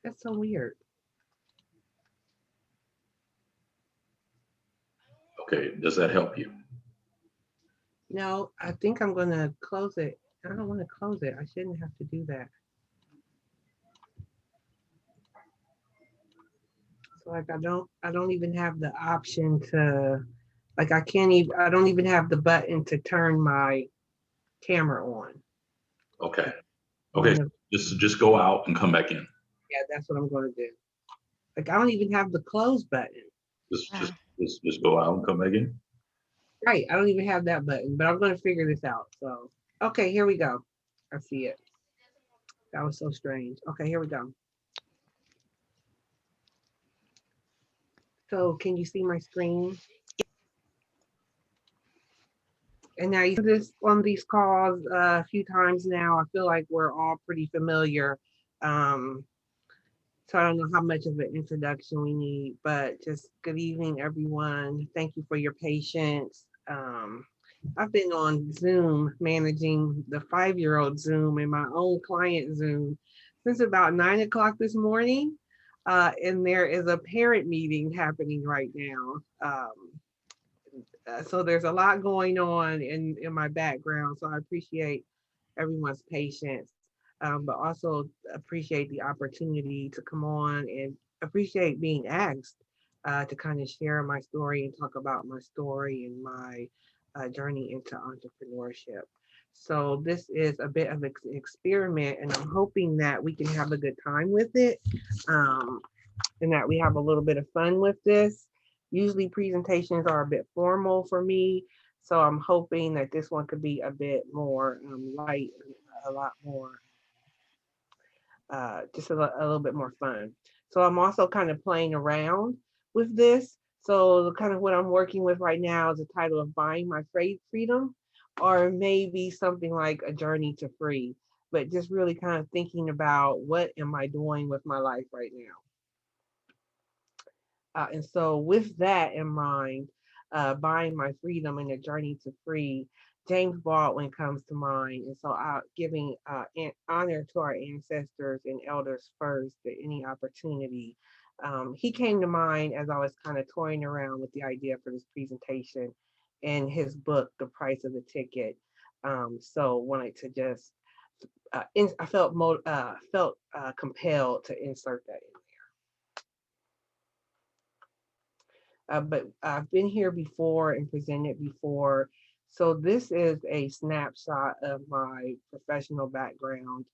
That's so weird. Okay, does that help you? No, I think I'm gonna close it. I don't want to close it. I shouldn't have to do that. So like I don't even have the option to like I don't even have the button to turn my camera on. Okay. Okay. One of Just go out and come back in. Yeah, that's what I'm gonna do. Like I don't even have the close button. Just just Wow. just go out and come back in. Right, I don't even have that button, but I'm gonna figure this out. So okay, here we go. I see it. That was so strange. Okay, here we go. So can you see my screen? And now you do this on these calls a few times now. I feel like we're all pretty familiar. Um, so I don't know how much of an introduction we need, but just good evening, everyone. Thank you for your patience. I've been on Zoom managing the 5-year-old Zoom and my own client Zoom since about 9 o'clock this morning. And there is a parent meeting happening right now. So there's a lot going on in my background. So I appreciate everyone's patience, but also appreciate the opportunity to come on and appreciate being asked to kind of share my story and talk about my story and my journey into entrepreneurship. So this is a bit of an experiment, and I'm hoping that we can have a good time with it. Um, and that we have a little bit of fun with this. Usually presentations are a bit formal for me, so I'm hoping that this one could be a bit more light, a lot more, just a little bit more fun. So I'm also kind of playing around with this. So kind of what I'm working with right now is the title of Buying My Freedom, or maybe something like A Journey to Free, but just really kind of thinking about what am I doing with my life right now. And so, with that in mind, buying my freedom and the journey to free, James Baldwin comes to mind. And so, giving honor to our ancestors and elders first at any opportunity. He came to mind as I was kind of toying around with the idea for this presentation in his book, The Price of the Ticket. So, wanted to just, I felt compelled to insert that in. But I've been here before and presented before. So this is a snapshot of my professional background.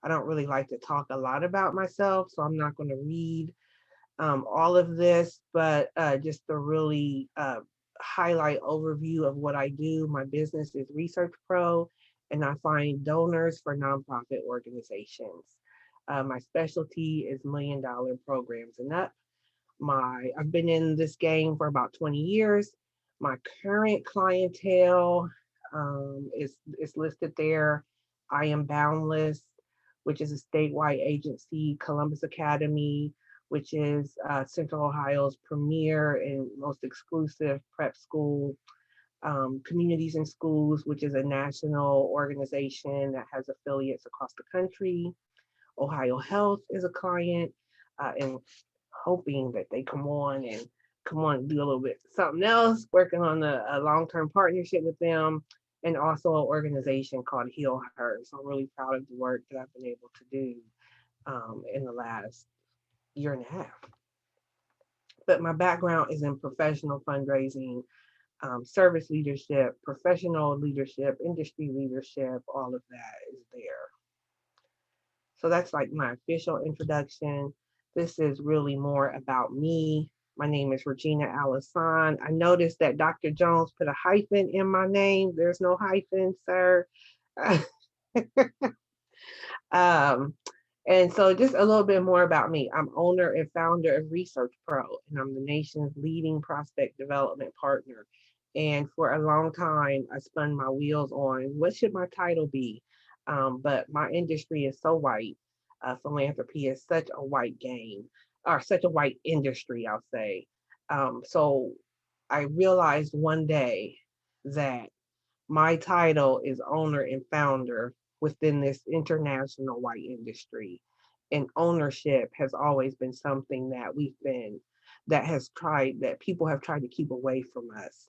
I don't really like to talk a lot about myself, so I'm not going to read all of this, but just to really highlight overview of what I do. My business is Research Pro, and I find donors for nonprofit organizations. My specialty is $1 million programs and up. I've been in this game for about 20 years. My current clientele is listed there. I am Boundless, which is a statewide agency, Columbus Academy, which is Central Ohio's premier and most exclusive prep school. Communities and Schools, which is a national organization that has affiliates across the country. Ohio Health is a client, and hoping that they come on and do a little bit something else, working on a long-term partnership with them, and also an organization called Heal Her. So I'm really proud of the work that I've been able to do in the last year and a half. But my background is in professional fundraising, service leadership, professional leadership, industry leadership, all of that is there. So that's like my official introduction. This is really more about me. My name is Regina Alhassan. I noticed that Dr. Jones put a hyphen in my name. There's no hyphen, sir. um, and so just a little bit more about me. I'm owner and founder of Research Pro, and I'm the nation's leading prospect development partner. And for a long time, I spun my wheels on what should my title be? But my industry is so white. Philanthropy is such a white game, or such a white industry, I'll say. So I realized one day that my title is owner and founder within this international white industry. and ownership has always been something that people have tried to keep away from us.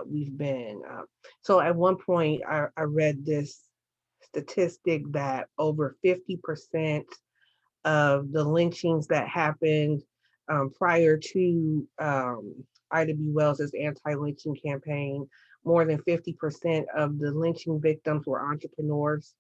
We've been so at one point I read this statistic that over 50% of the lynchings that happened prior to Ida B. Wells's anti-lynching campaign, more than 50% of the lynching victims were entrepreneurs.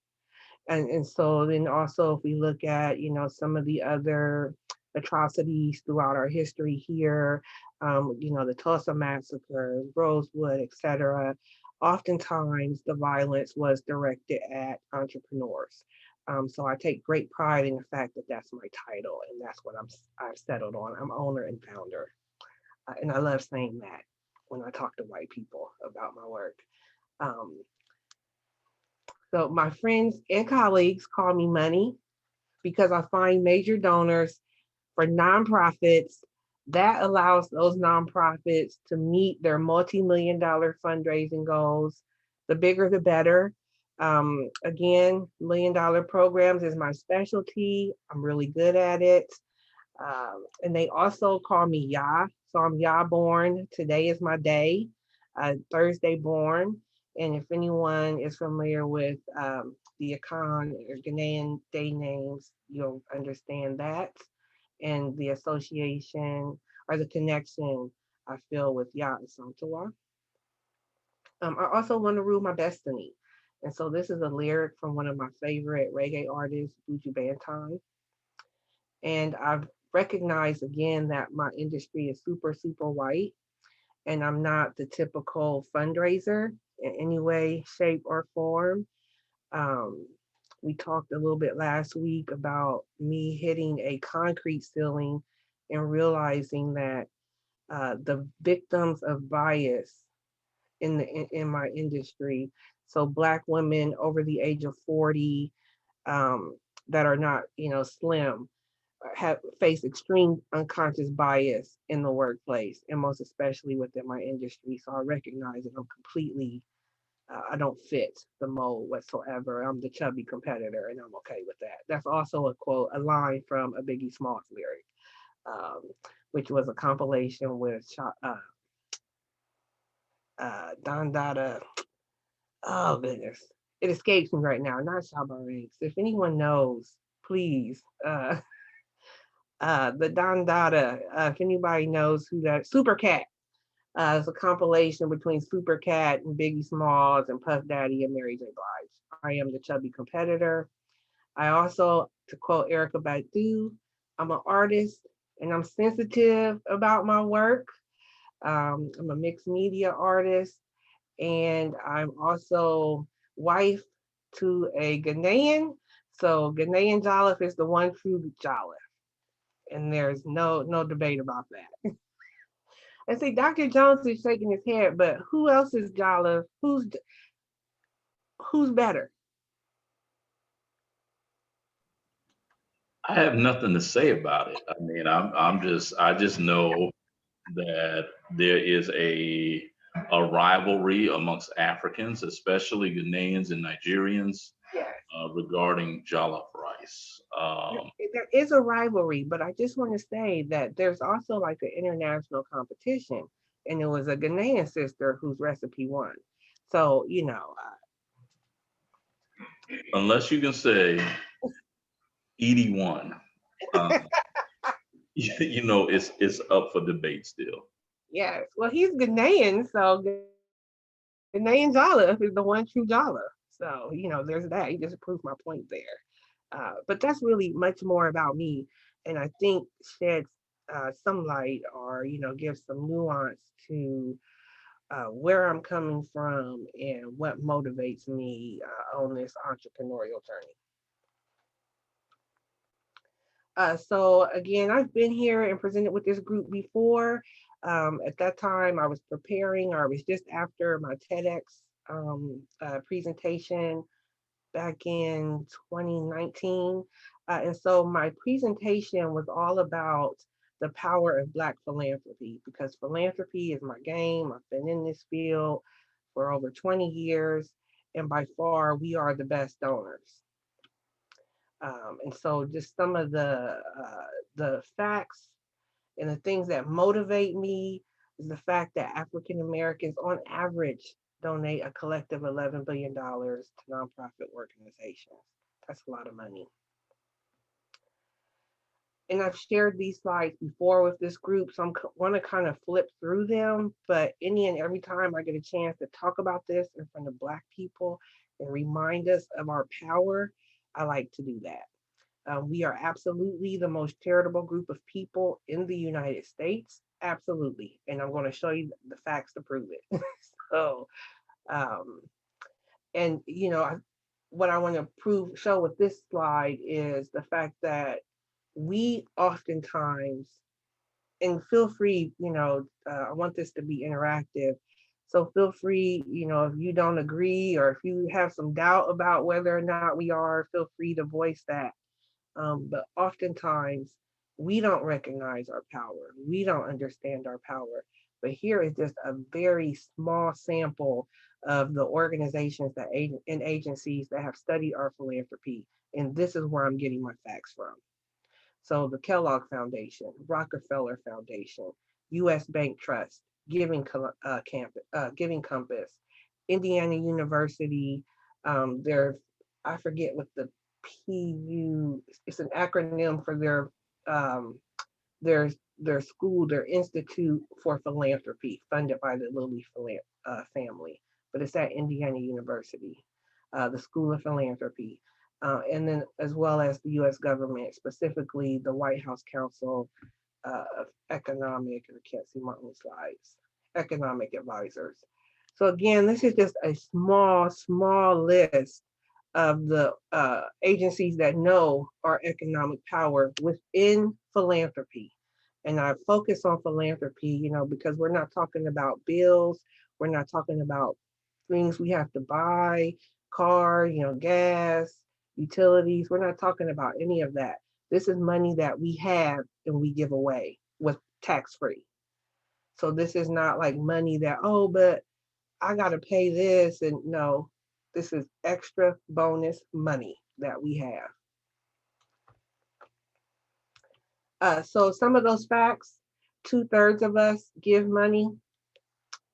And so then also if we look at, some of the other atrocities throughout our history here, the Tulsa massacre, Rosewood, etc., oftentimes the violence was directed at entrepreneurs. So I take great pride in the fact that that's my title, and that's what I've settled on. I'm owner and founder, and I love saying that when I talk to white people about my work. Um, so my friends and colleagues call me money because I find major donors for nonprofits that allows those nonprofits to meet their multi-million dollar fundraising goals. The bigger, the better. Again, $1 million programs is my specialty. I'm really good at it. And they also call me Yah. So I'm Yah born. Today is my day, Thursday born. And if anyone is familiar with the Akan or Ghanaian day names, you'll understand that and the association or the connection I feel with Yah and Santawa. I also want to rule my destiny. And so this is a lyric from one of my favorite reggae artists, Buju Banton. And I've recognized again that my industry is super, super white, and I'm not the typical fundraiser in any way, shape, or form. Um, we talked a little bit last week about me hitting a concrete ceiling and realizing that the victims of bias in my industry, so Black women over the age of 40 um, that are not, slim, have faced extreme unconscious bias in the workplace, and most especially within my industry. So I recognize that I don't fit the mold whatsoever. I'm the chubby competitor, and I'm okay with that. That's also a quote, a line from a Biggie Smalls lyric, um, which was a compilation with Don Dada. Oh goodness, it escapes me right now. Not Shabba Ranks. If anyone knows, please. The Don Dada. If anybody knows who that, Super Cat. It's a compilation between Super Cat and Biggie Smalls and Puff Daddy and Mary J. Blige. I am the chubby competitor. I also, to quote Erica Badu, I'm an artist and I'm sensitive about my work. I'm a mixed media artist, and I'm also wife to a Ghanaian. So Ghanaian Jolliffe is the one true Jolliffe, and there's no debate about that. And see, Dr. Jones is shaking his head, but who else is Jolliffe? Who's better? I have nothing to say about it. I mean, I just know that there is a rivalry amongst Africans, especially Ghanaians and Nigerians, Yes, regarding jollof rice. there is a rivalry, but I just want to say that there's also like an international competition, and it was a Ghanaian sister whose recipe won. So Unless you can say Edie won, uh, it's up for debate still. yes. Well, he's Ghanaian, so Ghanaian Jolliffe is the one true Jolliffe. So there's that. You just proved my point there. But that's really much more about me, and I think sheds some light or gives some nuance to where I'm coming from and what motivates me on this entrepreneurial journey. So again, I've been here and presented with this group before. At that time, I was preparing, or I was just after my TEDx presentation back in 2019. And so my presentation was all about the power of Black philanthropy, because philanthropy is my game. I've been in this field for over 20 years, and by far we are the best donors. And so just some of the facts and the things that motivate me is the fact that African Americans, on average, donate a collective $11 billion to nonprofit organizations. That's a lot of money. And I've shared these slides before with this group, so I want to kind of flip through them. But any and every time I get a chance to talk about this in front of Black people and remind us of our power, I like to do that. We are absolutely the most charitable group of people in the United States. Absolutely. And I'm going to show you the facts to prove it. so, um, and what I want to show with this slide is the fact that we oftentimes, and feel free, I want this to be interactive. So feel free, if you don't agree or if you have some doubt about whether or not we are, feel free to voice that. But oftentimes we don't recognize our power. We don't understand our power. But here is just a very small sample of the organizations and agencies that have studied our philanthropy. And this is where I'm getting my facts from. So the Kellogg Foundation, Rockefeller Foundation, U.S. Bank Trust, Giving Compass, Indiana University. There's I forget what the PU. It's an acronym for um, their their school, their Institute for Philanthropy, funded by the Lilly family. But it's at Indiana University, the School of Philanthropy, and then as well as the U.S. government, specifically the White House Council of Economic, I can't see my own slides, economic advisors. So again, this is just a small list of the agencies that know our economic power within philanthropy. And I focus on philanthropy, because we're not talking about bills, we're not talking about things we have to buy, car, gas, utilities. We're not talking about any of that. This is money that we have and we give away with tax free. So this is not like money that, oh, but I got to pay this. And no, this is extra bonus money that we have. So some of those facts, 2/3 of us give money,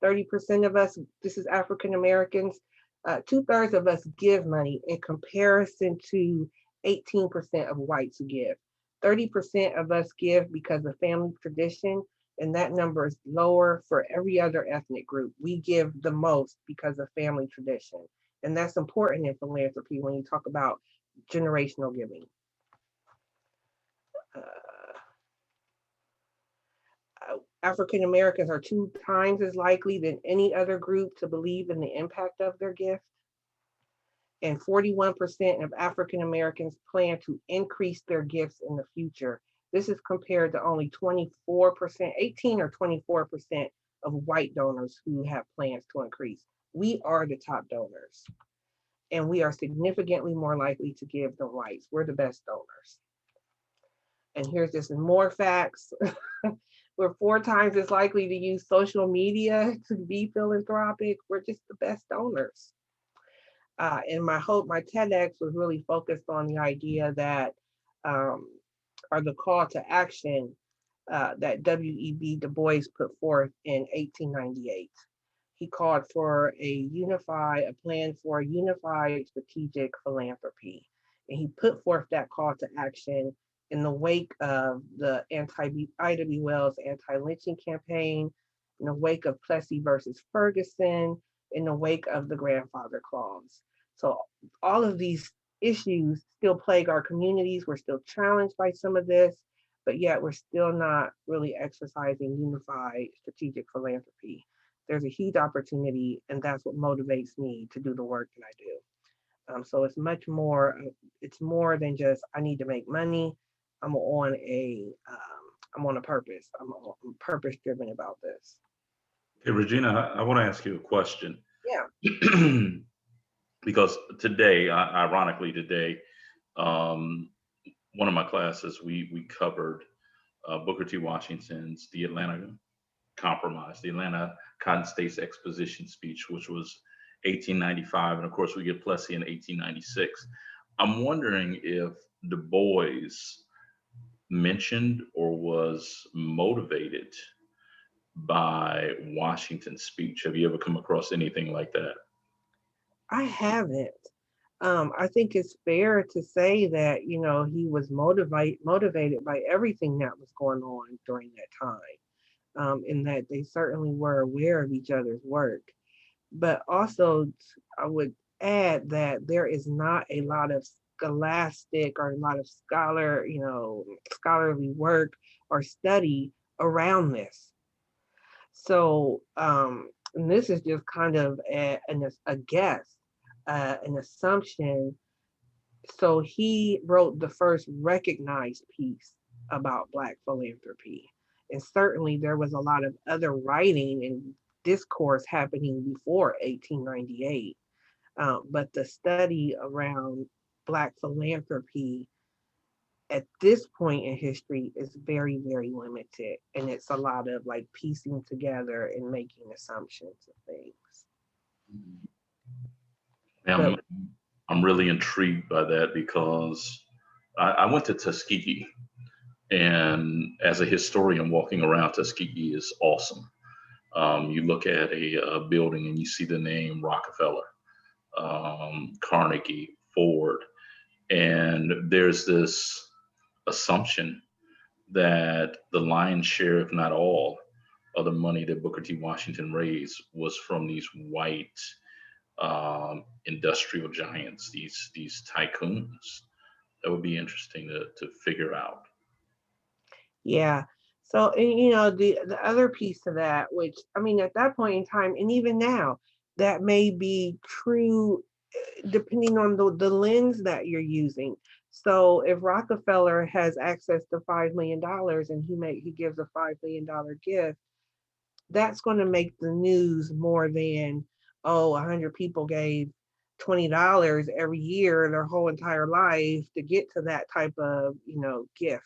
30% of us, this is African Americans, 2/3 of us give money in comparison to 18% of whites who give. 30% of us give because of family tradition, and that number is lower for every other ethnic group. We give the most because of family tradition. And that's important in philanthropy when you talk about generational giving. Uh, African Americans are 2 times as likely than any other group to believe in the impact of their gift. And 41% of African Americans plan to increase their gifts in the future. This is compared to only 24%, 18 or 24% of white donors who have plans to increase. We are the top donors, and we are significantly more likely to give than whites. We're the best donors. And here's just more facts. We're 4 times as likely to use social media to be philanthropic. We're just the best donors. And my TEDx was really focused on the idea that, um, or the call to action that W.E.B. Du Bois put forth in 1898. He called for a plan for a unified strategic philanthropy. And he put forth that call to action in the wake of the Ida B. Wells anti-lynching campaign, in the wake of Plessy versus Ferguson, in the wake of the grandfather clause. So all of these issues still plague our communities. We're still challenged by some of this, but yet we're still not really exercising unified strategic philanthropy. There's a huge opportunity, and that's what motivates me to do the work that I do. So it's much more. It's more than just I need to make money. I'm on a I'm on a purpose. I'm purpose driven about this. Hey, Regina, I want to ask you a question. Yeah. Because today, ironically, um, one of my classes, we covered Booker T. Washington's The Atlanta Compromise, the Atlanta Cotton States Exposition speech, which was 1895. And of course, we get Plessy in 1896. I'm wondering if Du Bois mentioned or was motivated by Washington's speech? Have you ever come across anything like that? I haven't. I think it's fair to say that, he was motivated by everything that was going on during that time, and that they certainly were aware of each other's work. But also, I would add that there is not a lot of scholastic or a lot of scholarly work or study around this. So, and this is just kind of a guess, an assumption. So he wrote the first recognized piece about Black philanthropy. And certainly there was a lot of other writing and discourse happening before 1898. But the study around Black philanthropy at this point in history is very, very limited. And it's a lot of like piecing together and making assumptions of things. I'm, But I'm really intrigued by that because I went to Tuskegee, and as a historian, walking around Tuskegee is awesome. You look at a building and you see the name Rockefeller, Carnegie, Ford, and there's this assumption that the lion's share, if not all, of the money that Booker T. Washington raised was from these white industrial giants, these tycoons. That would be interesting to figure out. yeah. So, and the other piece of that, which I mean, at that point in time, and even now, that may be true depending on the lens that you're using. So, if Rockefeller has access to $5 million and he gives a $5 million gift, that's going to make the news more than, oh, 100 people gave $20 every year their whole entire life to get to that type of gift,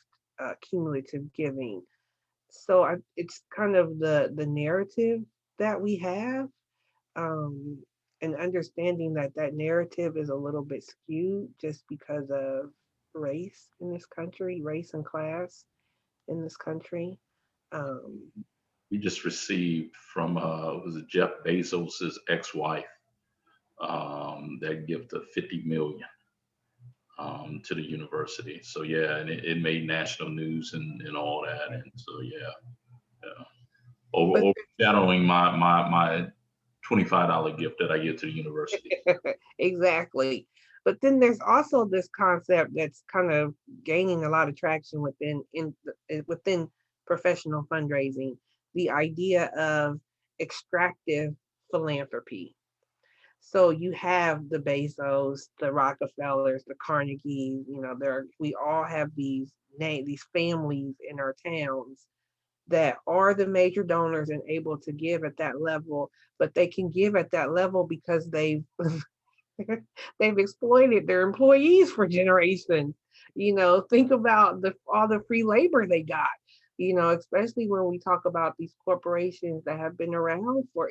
cumulative giving. So it's kind of the narrative that we have, um, and understanding that that narrative is a little bit skewed just because of race in this country, race and class in this country. Um, We just received from was it Jeff Bezos's ex-wife that gift of 50 million to the university. So yeah, and it made national news and all that. And so yeah, yeah. but Overshadowing my $25 gift that I give to the university. exactly. But then there's also this concept that's kind of gaining a lot of traction within professional fundraising, the idea of extractive philanthropy. So you have the Bezos, the Rockefellers, the Carnegies, we all have these families in our towns that are the major donors and able to give at that level, but they can give at that level because they've exploited their employees for generations. Think about all the free labor they got. Especially when we talk about these corporations that have been around for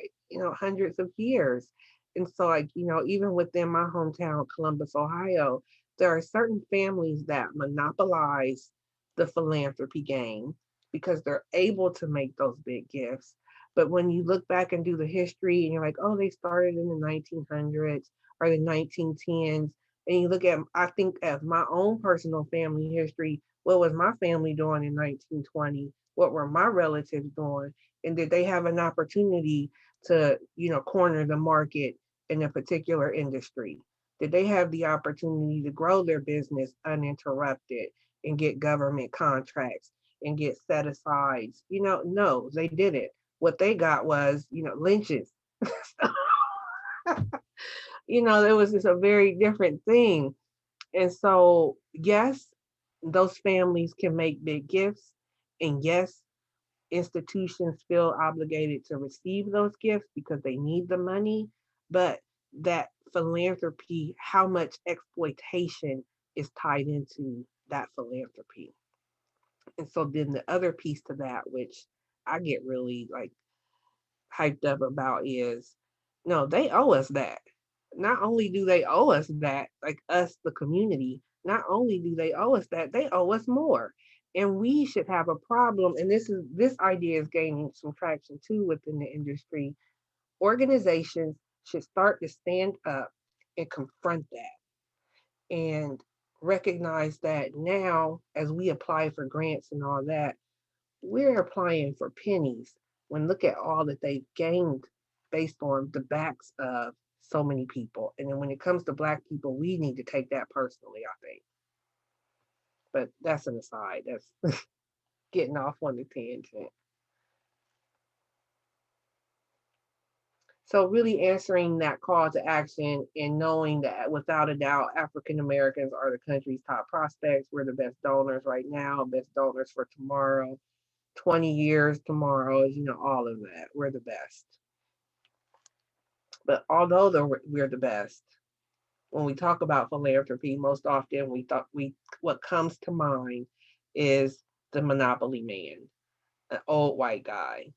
hundreds of years. And so, like, even within my hometown, Columbus, Ohio, there are certain families that monopolize the philanthropy game because they're able to make those big gifts. But when you look back and do the history and you're like, oh, they started in the 1900s or the 1910s, and you look at, I think, of my own personal family history, what was my family doing in 1920? What were my relatives doing? And did they have an opportunity to, corner the market in a particular industry? Did they have the opportunity to grow their business uninterrupted and get government contracts and get set asides? No, they didn't. What they got was, lynches. It was just a very different thing. And so, yes, those families can make big gifts. And yes, institutions feel obligated to receive those gifts because they need the money. But that philanthropy, how much exploitation is tied into that philanthropy. And so then the other piece to that, which I get really like hyped up about, is no, they owe us that. Not only do they owe us that, like us, the community, not only do they owe us that, they owe us more. And we should have a problem. And this idea is gaining some traction too within the industry. Organizations should start to stand up and confront that and recognize that now as we apply for grants and all that, we're applying for pennies when look at all that they've gained based on the backs of so many people. And then when it comes to Black people, we need to take that personally, I think. But that's an aside. That's getting off on the tangent. So really answering that call to action and knowing that without a doubt, African Americans are the country's top prospects. We're the best donors right now, best donors for tomorrow, 20 years tomorrow, all of that. We're the best. But although we're the best, when we talk about philanthropy, most often we what comes to mind is the monopoly man, an old white guy.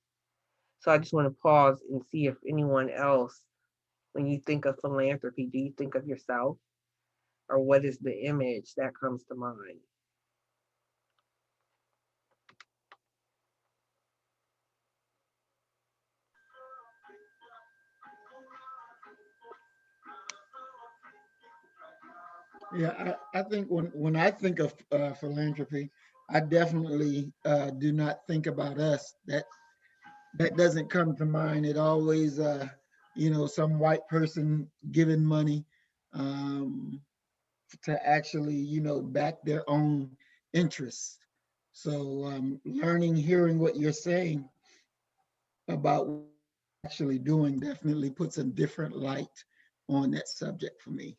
So I just want to pause and see if anyone else, when you think of philanthropy, do you think of yourself, or what is the image that comes to mind? Yeah, I think when I think of philanthropy, I definitely do not think about us. That doesn't come to mind. It always, some white person giving money um, to actually, back their own interests. So learning, hearing what you're saying about what you're actually doing definitely puts a different light on that subject for me.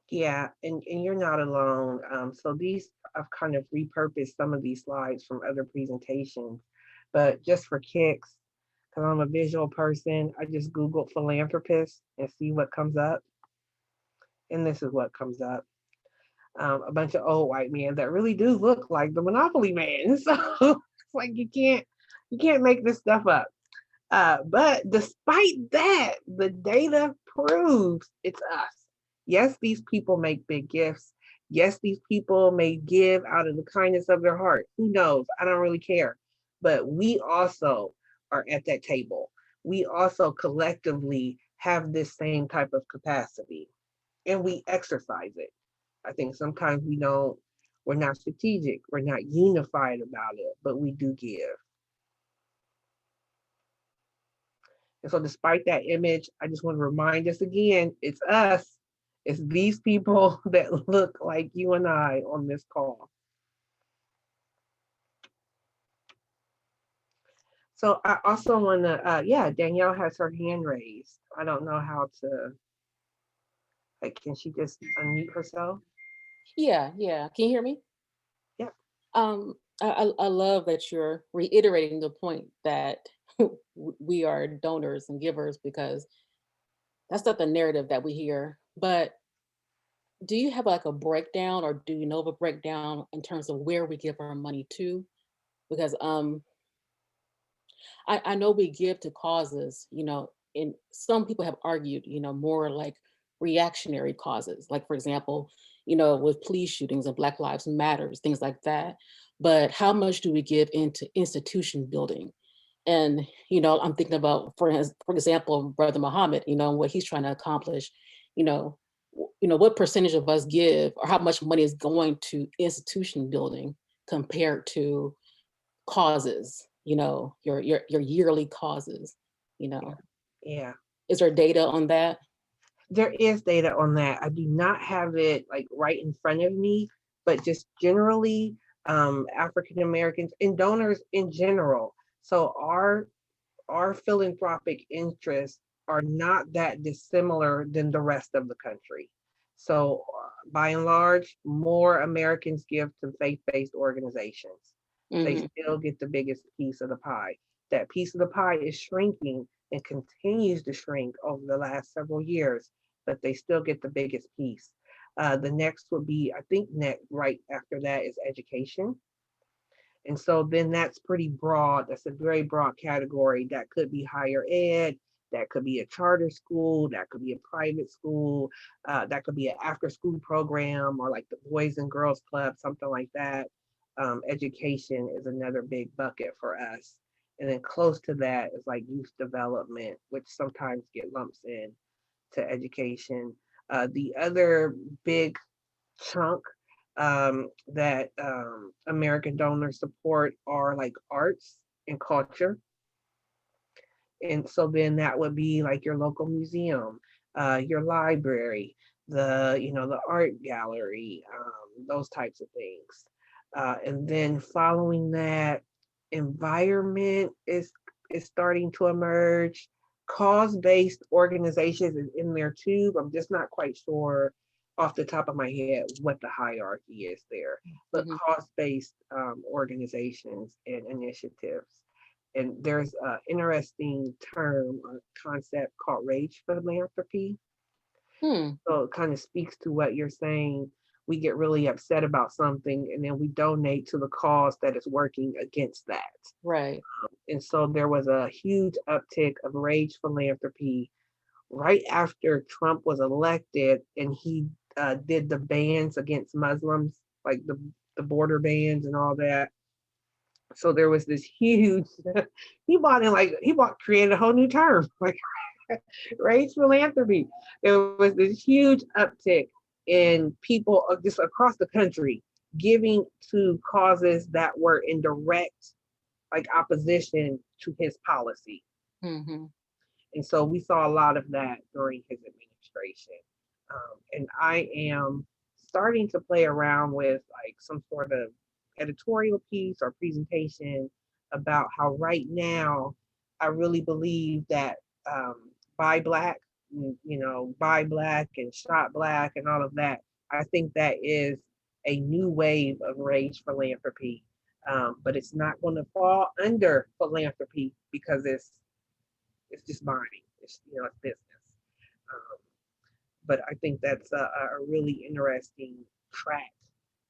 Yeah, and you're not alone. So these I've kind of repurposed some of these slides from other presentations, but just for kicks, because I'm a visual person, I just Googled philanthropist and see what comes up, and this is what comes up. A bunch of old white men that really do look like the Monopoly man. So it's like you can't make this stuff up. But despite that, the data proves it's us. Yes, these people make big gifts. Yes, these people may give out of the kindness of their heart. Who knows? I don't really care. But we also are at that table. We also collectively have this same type of capacity and we exercise it. I think sometimes we're not strategic, we're not unified about it, but we do give. And so, despite that image, I just want to remind us again it's us, it's these people that look like you and I on this call. So, I also want to, yeah, Danielle has her hand raised. I don't know how to, like, can she just unmute herself? Yeah, yeah. Can you hear me? Yep. I love that you're reiterating the point that we are donors and givers because that's not the narrative that we hear. But do you have like a breakdown, or do you know of a breakdown in terms of where we give our money to? Because I know we give to causes, and some people have argued, more like reactionary causes, like for example, with police shootings and Black Lives Matters, things like that. But how much do we give into institution building? And I'm thinking about, for example, Brother Muhammad, what he's trying to accomplish. You know, what percentage of us give, or how much money is going to institution building compared to causes, your yearly causes, you Yeah. know. Yeah. Is there data on that? There is data on that. I do not have it like right in front of me, but just generally, African Americans and donors in general. So our philanthropic interests are not that dissimilar than the rest of the country. So, by and large, more Americans give to faith based organizations. They Hmm. still get the biggest piece of the pie. That piece of the pie is shrinking and continues to shrink over the last several years, but they still get the biggest piece. The next would be, I think, next right after that is education, and so then that's pretty broad. That's a very broad category. That could be higher ed. That could be a charter school, that could be a private school, that could be an after school program or like the Boys and Girls Club, something like that. Education is another big bucket for us. And then close to that is like youth development, which sometimes get lumps in to education. The other big chunk that American donors support are like arts and culture. And so then that would be like your local museum, your library, the art gallery, those types of things. And then following that, environment is starting to emerge. Cause-based organizations is in there too, but I'm just not quite sure off the top of my head what the hierarchy is there. But Mhm. cause-based organizations and initiatives. And there's an interesting term or concept called rage philanthropy. Hmm. So it kind of speaks to what you're saying. We get really upset about something and then we donate to the cause that is working against that. Right. And so there was a huge uptick of rage philanthropy right after Trump was elected, and he did the bans against Muslims, like the border bans and all that. So there was this huge he bought created a whole new term like rage philanthropy. There was this huge uptick in people just across the country giving to causes that were in direct like opposition to his policy. Hmm. And so we saw a lot of that during his administration. And I am starting to play around with like some sort of editorial piece or presentation about how right now I really believe that buy black, buy black and shop black and all of that. I think that is a new wave of rage philanthropy, but it's not going to fall under philanthropy because it's just buying. It's business. Um, but I think that's a really interesting track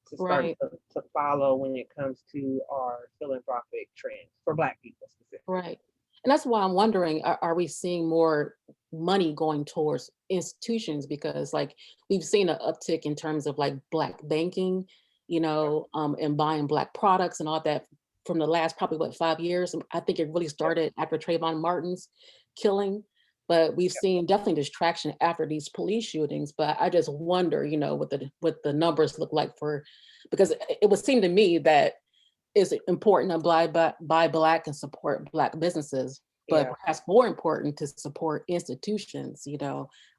to start Right. to follow when it comes to our philanthropic trends for Black people specifically. Right. And that's why I'm wondering, are we seeing more money going towards institutions? Because like we've seen an uptick in terms of like black banking, and buying black products and all that from the last probably what 5 years. I think it really Yep. started after Trayvon Martin's killing. But we've seen definitely distraction after these police shootings. But I just wonder, what the numbers look like because it would seem to me that it's important to buy black and support black businesses, but Yeah. perhaps more important to support institutions,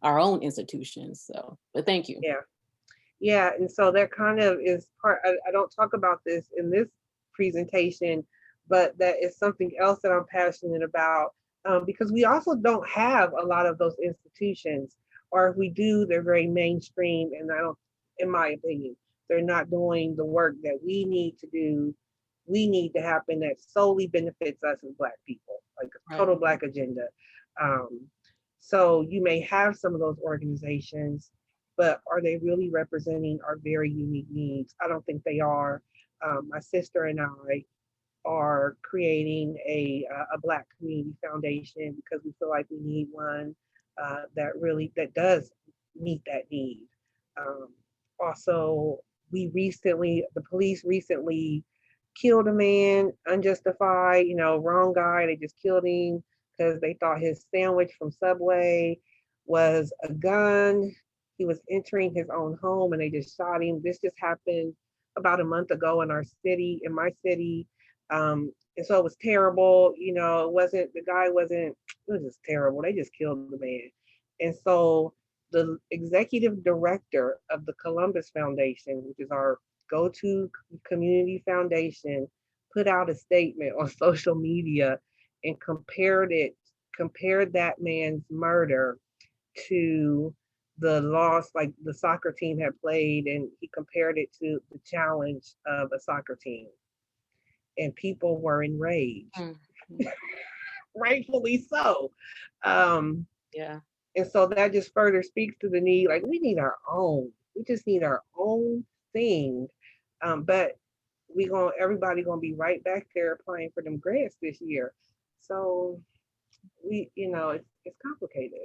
our own institutions. So, but thank you. Yeah. Yeah. And so that kind of is part. I don't talk about this in this presentation, but that is something else that I'm passionate about because we also don't have a lot of those institutions, or if we do, they're very mainstream, and I don't, in my opinion, they're not doing the work that we need to do. We need to happen that solely benefits us as Black people, like a Right. total Black agenda. Um, so you may have some of those organizations, but are they really representing our very unique needs? I don't think they are. My sister and I are creating a Black community foundation because we feel like we need one that does meet that need. Um, Also, the police recently killed a man unjustified. Wrong guy. They just killed him because they thought his sandwich from Subway was a gun. He was entering his own home and they just shot him. This just happened about a month ago in my city. And so it was terrible. The guy wasn't, it was just terrible. They just killed the man. And so the executive director of the Columbus Foundation, which is our go-to community foundation, put out a statement on social media and compared that man's murder to the loss like the soccer team had played, and he compared it to the challenge of a soccer team, and people were enraged, Mhm. rightfully so. um, Yeah. and so that just further speaks to the need, like we just need our own thing. But everybody gonna be right back there applying for them grants this year. So it's it's complicated.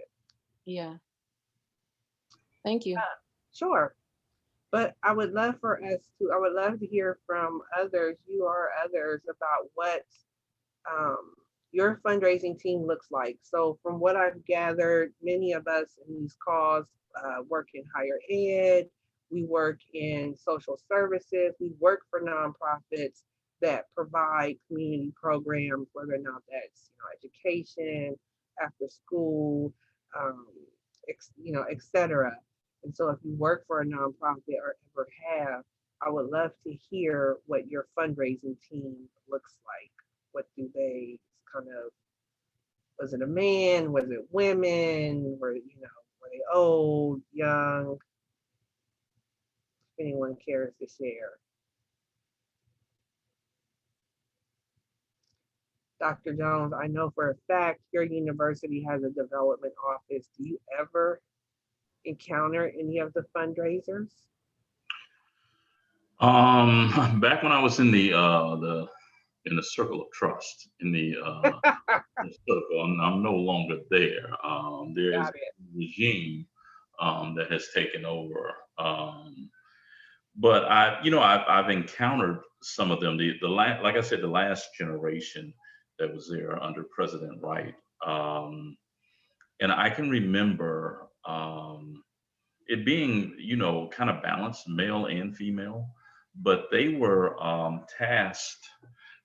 Yeah. Thank you. Sure. But I would love to hear from others, you or others, about what um, your fundraising team looks like. So, from what I've gathered, many of us in these calls work in higher ed, we work in social services, we work for nonprofits that provide community programs, whether or not that's education, after school, um, et cetera. And so, if you work for a nonprofit or ever have, I would love to hear what your fundraising team looks like. What do they kind of, was it a man? Was it women? Were they old, young? If anyone cares to share. Dr. Jones, I know for a fact your university has a development office. Do you ever encounter any of the fundraisers? Back when I was in the circle of trust, the circle, I'm no longer there. There is Got it. a regime that has taken over. But I've encountered some of them. Like I said, the last generation that was there under President Wright, and I can remember it being, kind of balanced, male and female, but they were tasked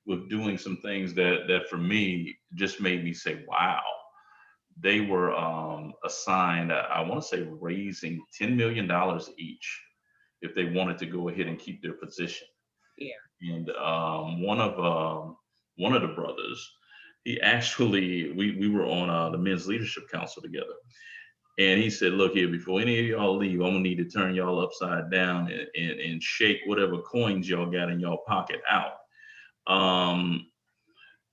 with doing some things that for me just made me say, wow. They were assigned, I want to say, raising $10 million each if they wanted to go ahead and keep their position. Yeah. And one of the brothers, he actually, we were on the men's leadership council together. And he said, look here, before any of y'all leave, I'm gonna need to turn y'all upside down and shake whatever coins y'all got in y'all pocket out. Um,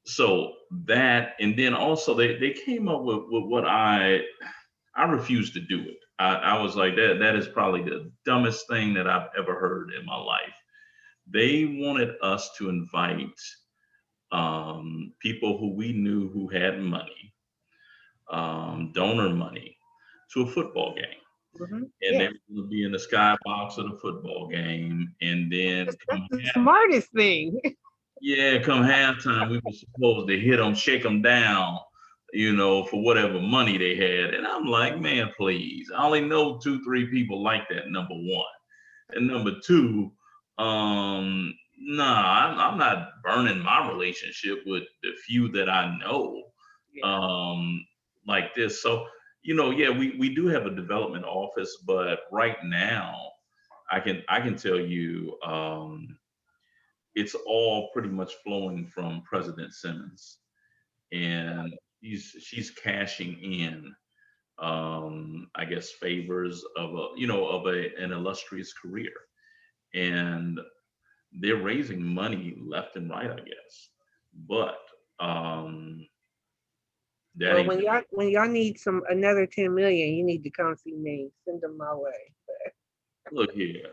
so that, and then also they came up with what I refused to do it. I was like, that is probably the dumbest thing that I've ever heard in my life. They wanted us to invite people who we knew who had money, donor money, to a football game. And they Yeah. were going to be in the skybox of the football game. And then That's the smartest thing. come halftime, we were supposed to hit them, shake them down, for whatever money they had. And I'm like, man, please. I only know 2, 3 people like that, number one. And number two, I'm not burning my relationship with the few that I know Yeah. like this. So, yeah, we do have a development office, but right now, I can tell you, it's all pretty much flowing from President Simmons, and she's cashing in, I guess, favors of an illustrious career, and they're raising money left and right, I guess. But that Well, ain't when y'all need some another 10 million, you need to come see me. Send them my way. look here.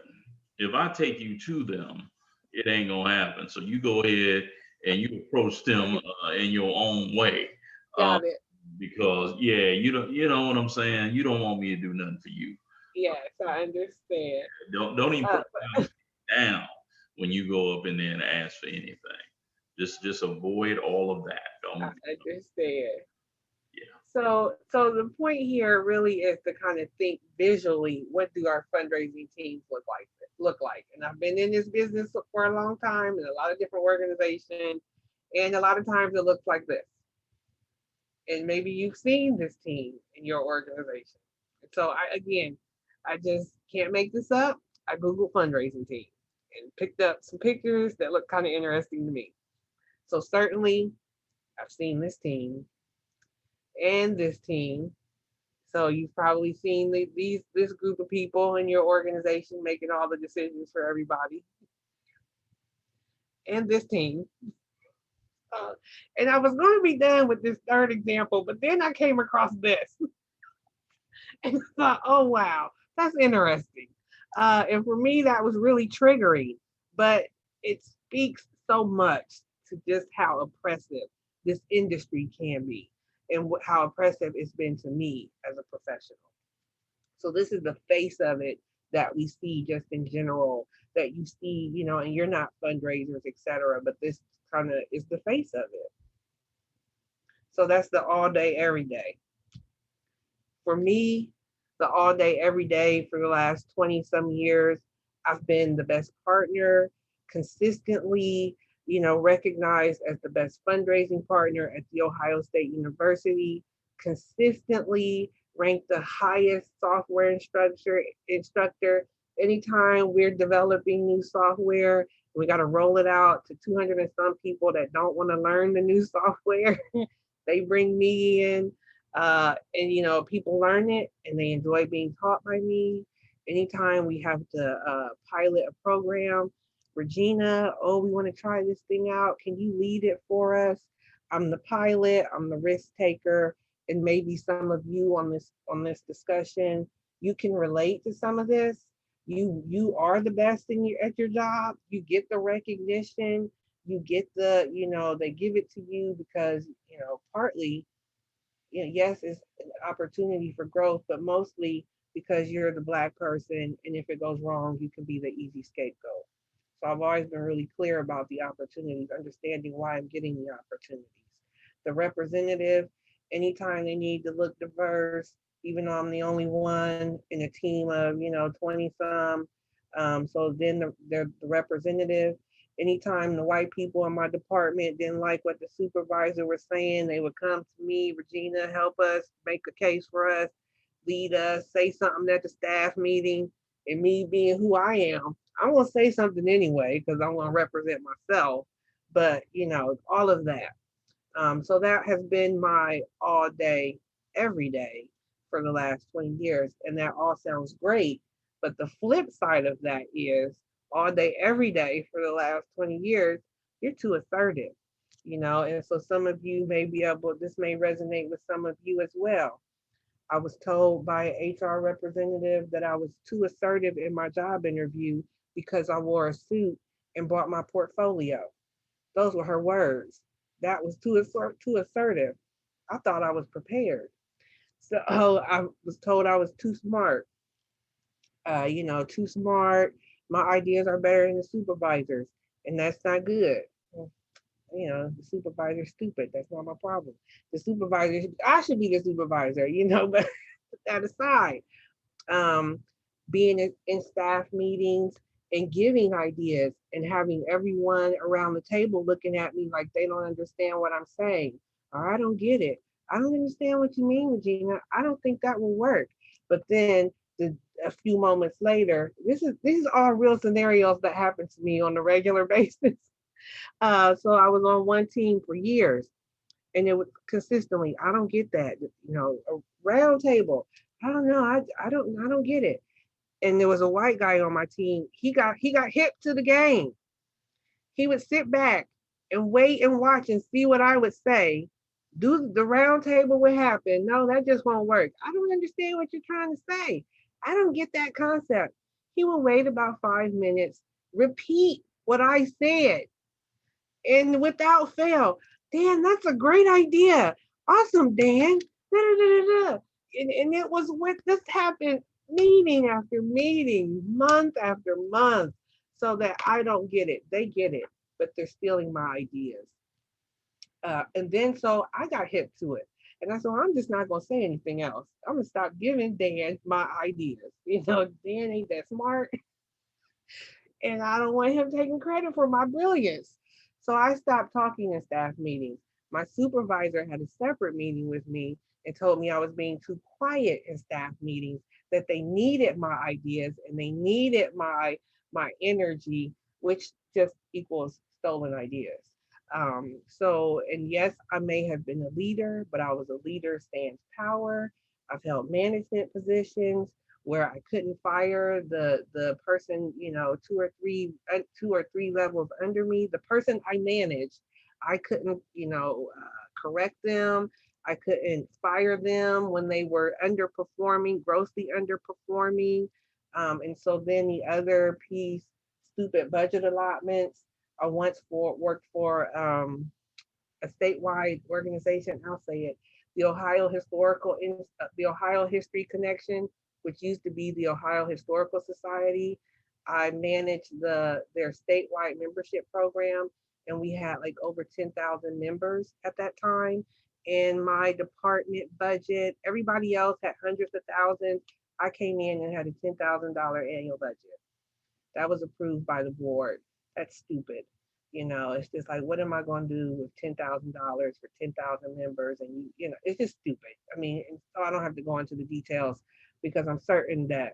If I take you to them, it ain't gonna happen. So you go ahead and you approach them in your own way. Um, Got it. because yeah, you know what I'm saying. You don't want me to do nothing for you. Yes, I understand. Don't even Uh, put the down when you go up in there and ask for anything. Just avoid all of that. I Don't. understand. Yeah. So the point here really is to kind of think visually. What do our fundraising teams look like? And I've been in this business for a long time in a lot of different organizations, and a lot of times it looks like this. And maybe you've seen this team in your organization. So I just can't make this up. I Googled fundraising team and picked up some pictures that look kind of interesting to me. So certainly I've seen this team and this team. So you've probably seen this group of people in your organization making all the decisions for everybody, and this team. And I was going to be done with this third example, but then I came across this and thought, oh wow, that's interesting. And for me, that was really triggering, but it speaks so much to just how oppressive this industry can be. and how oppressive it's been to me as a professional. So this is the face of it that we see just in general, that you see, and you're not fundraisers, etc. But this kind of is the face of it. So that's the all day, every day. For me, the all day, every day for the last 20 some years, I've been the best partner, consistently, recognized as the best fundraising partner at The Ohio State University, consistently ranked the highest software instructor. Anytime we're developing new software, we got to roll it out to 200 and some people that don't want to learn the new software. They bring me in, and people learn it and they enjoy being taught by me. Anytime we have to pilot a program, Regina, oh, we want to try this thing out. Can you lead it for us? I'm the pilot. I'm the risk taker, and maybe some of you on this discussion, you can relate to some of this. You are the best at your job. You get the recognition. You get they give it to you because partly, yes, it's an opportunity for growth, but mostly because you're the Black person, and if it goes wrong, you can be the easy scapegoat. So I've always been really clear about the opportunities, understanding why I'm getting the opportunities. The representative, anytime they need to look diverse, even though I'm the only one in a team of 20 some. So then the representative, anytime the white people in my department didn't like what the supervisor was saying, they would come to me, Regina, help us, make a case for us, lead us, say something at the staff meeting. And me being who I am, I'm going to say something anyway because I want to represent myself. But, all of that. So that has been my all day, every day for the last 20 years. And that all sounds great. But the flip side of that is all day, every day for the last 20 years, you're too assertive, And so some of you may be able, this may resonate with some of you as well. I was told by an HR representative that I was too assertive in my job interview because I wore a suit and brought my portfolio. Those were her words. That was too assertive. I thought I was prepared. So I was told I was too smart. Too smart. My ideas are better than the supervisors, and that's not good. The supervisor's stupid. That's not my problem. The supervisor, I should be the supervisor, but put that aside. um, Being in staff meetings and giving ideas and having everyone around the table looking at me like they don't understand what I'm saying, or I don't get it. I don't understand what you mean, Regina. I don't think that will work. But then a few moments later, these are all real scenarios that happen to me on a regular basis. So I was on one team for years, and it was consistently, I don't get that. A round table. I don't know. I don't get it. And there was a white guy on my team. He got hip to the game. He would sit back and wait and watch and see what I would say. Do the round table would happen. No, that just won't work. I don't understand what you're trying to say. I don't get that concept. He would wait about 5 minutes, repeat what I said, and without fail, Dan, that's a great idea. Awesome, Dan. Da, da, da, da, da. And it was with this happened meeting after meeting, month after month, so that I don't get it. They get it, but they're stealing my ideas. And then so I got hip to it. And I said, well, I'm just not going to say anything else. I'm going to stop giving Dan my ideas. Dan ain't that smart, and I don't want him taking credit for my brilliance. So I stopped talking in staff meetings. My supervisor had a separate meeting with me and told me I was being too quiet in staff meetings, that they needed my ideas and they needed my energy, which just equals stolen ideas. And yes, I may have been a leader, but I was a leader stands power. I've held management positions where I couldn't fire the person, two or three levels under me. The person I managed, I couldn't, correct them. I couldn't fire them when they were underperforming, grossly underperforming. And so then the other piece, stupid budget allotments. I once worked for a statewide organization. I'll say it. the the Ohio History Connection, which used to be the Ohio Historical Society. I managed their statewide membership program, and we had like over 10,000 members at that time. And my department budget, everybody else had hundreds of thousands. I came in and had a $10,000 annual budget that was approved by the board. That's stupid. It's just like, what am I going to do with $10,000 for 10,000 members? And it's just stupid. I mean, so I don't have to go into the details because I'm certain that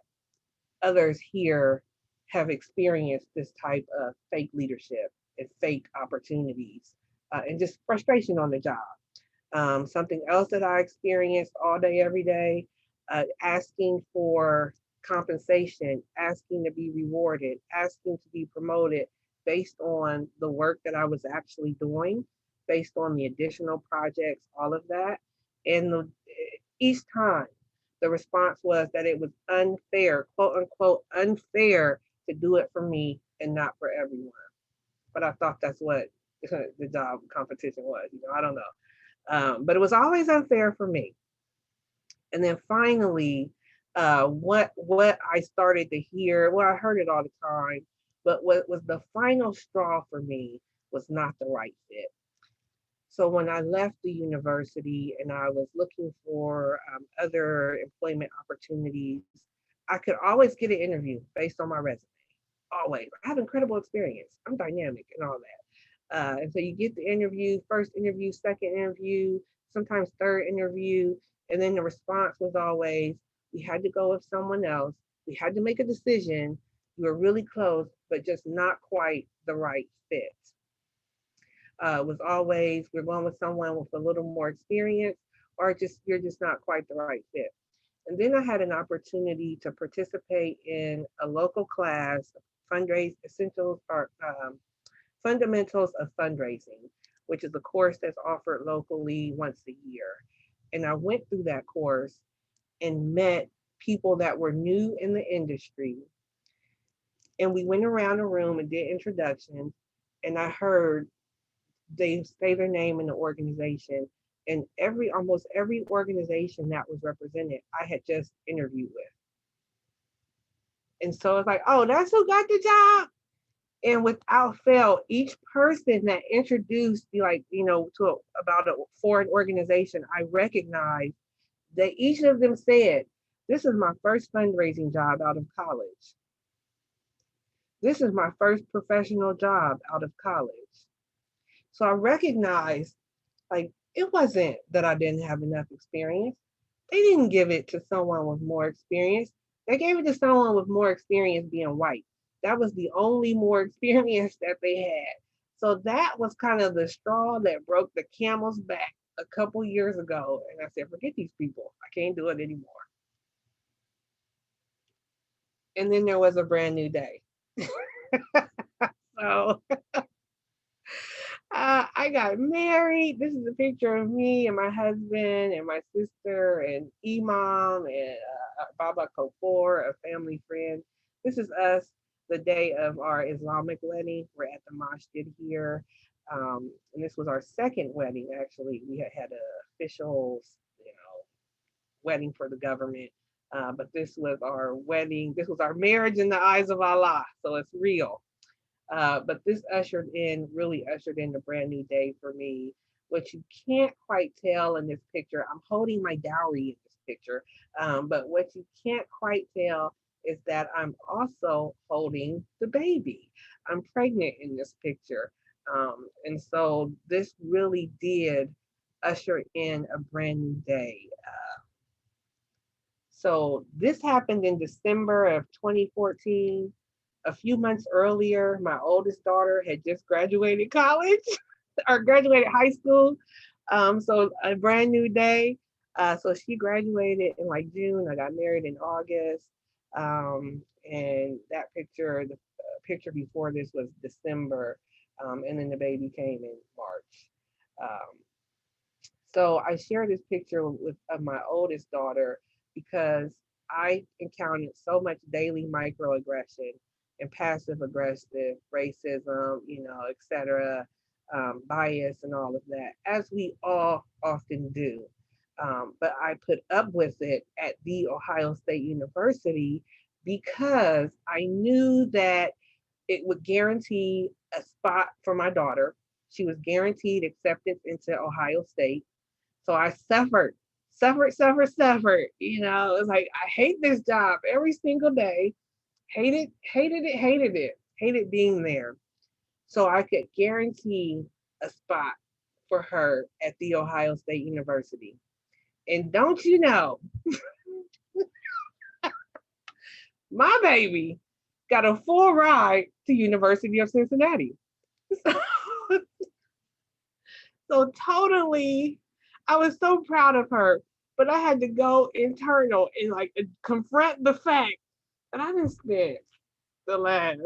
others here have experienced this type of fake leadership and fake opportunities and just frustration on the job. Something else that I experienced all day, every day, asking for compensation, asking to be rewarded, asking to be promoted based on the work that I was actually doing, based on the additional projects, all of that. And each time the response was that it was unfair, quote unquote, unfair to do it for me and not for everyone. But I thought that's what the job competition was. I don't know. But it was always unfair for me. And then finally, what I started to hear, well, I heard it all the time, but what was the final straw for me was not the right fit. So when I left the university and I was looking for other employment opportunities, I could always get an interview based on my resume. Always. I have incredible experience. I'm dynamic and all that. And so you get the interview, first interview, second interview, sometimes third interview. And then the response was always, we had to go with someone else. We had to make a decision. You were really close, but just not quite the right fit. Was always, we're going with someone with a little more experience, or just you're just not quite the right fit. And then I had an opportunity to participate in a local class, fundraise essentials or fundamentals of fundraising, which is a course that's offered locally once a year. And I went through that course and met people that were new in the industry. And we went around the room and did introductions. And I heard they say their name in the organization. And almost every organization that was represented, I had just interviewed with. And so it's like, oh, that's who got the job. And without fail, each person that introduced me, like, about a foreign organization, I recognized that each of them said, this is my first fundraising job out of college. This is my first professional job out of college. So I recognized, like, it wasn't that I didn't have enough experience. They didn't give it to someone with more experience. They gave it to someone with more experience being white. That was the only more experience that they had. So that was kind of the straw that broke the camel's back a couple years ago. And I said, forget these people. I can't do it anymore. And then there was a brand new day. So I got married. This is a picture of me and my husband and my sister and Imam and Baba Kofor, a family friend. This is us the day of our Islamic wedding. We're at the masjid here. And this was our second wedding, actually. We had an official, wedding for the government. But this was our wedding. This was our marriage in the eyes of Allah. So it's real. But this really ushered in a brand new day for me. What you can't quite tell in this picture, I'm holding my dowry in this picture, but what you can't quite tell is that I'm also holding the baby. I'm pregnant in this picture. And so this really did usher in a brand new day. So this happened in December of 2014. A few months earlier, my oldest daughter had just graduated college or graduated high school. So a brand new day. So she graduated in like June. I got married in August. And that picture, the picture before this was December. And then the baby came in March. Um, so I share this picture of my oldest daughter because I encountered so much daily microaggression and passive aggressive racism, etc., bias and all of that, as we all often do. But I put up with it at the Ohio State University because I knew that it would guarantee a spot for my daughter. She was guaranteed acceptance into Ohio State. So I suffered. You know, it was like, I hate this job every single day. Hated being there. So I could guarantee a spot for her at the Ohio State University. And don't you know, my baby got a full ride to University of Cincinnati. So totally, I was so proud of her, but I had to go internal and like confront the fact that I didn't spend the last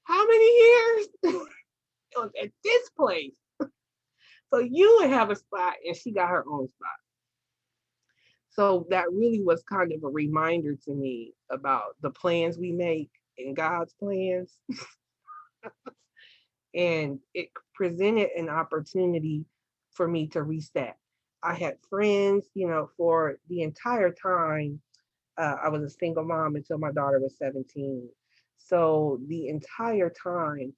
how many years at this place. So you would have a spot, and she got her own spot. So that really was kind of a reminder to me about the plans we make and God's plans. And it presented an opportunity for me to reset. I had friends, you know, for the entire time. I was a single mom until my daughter was 17. So the entire time,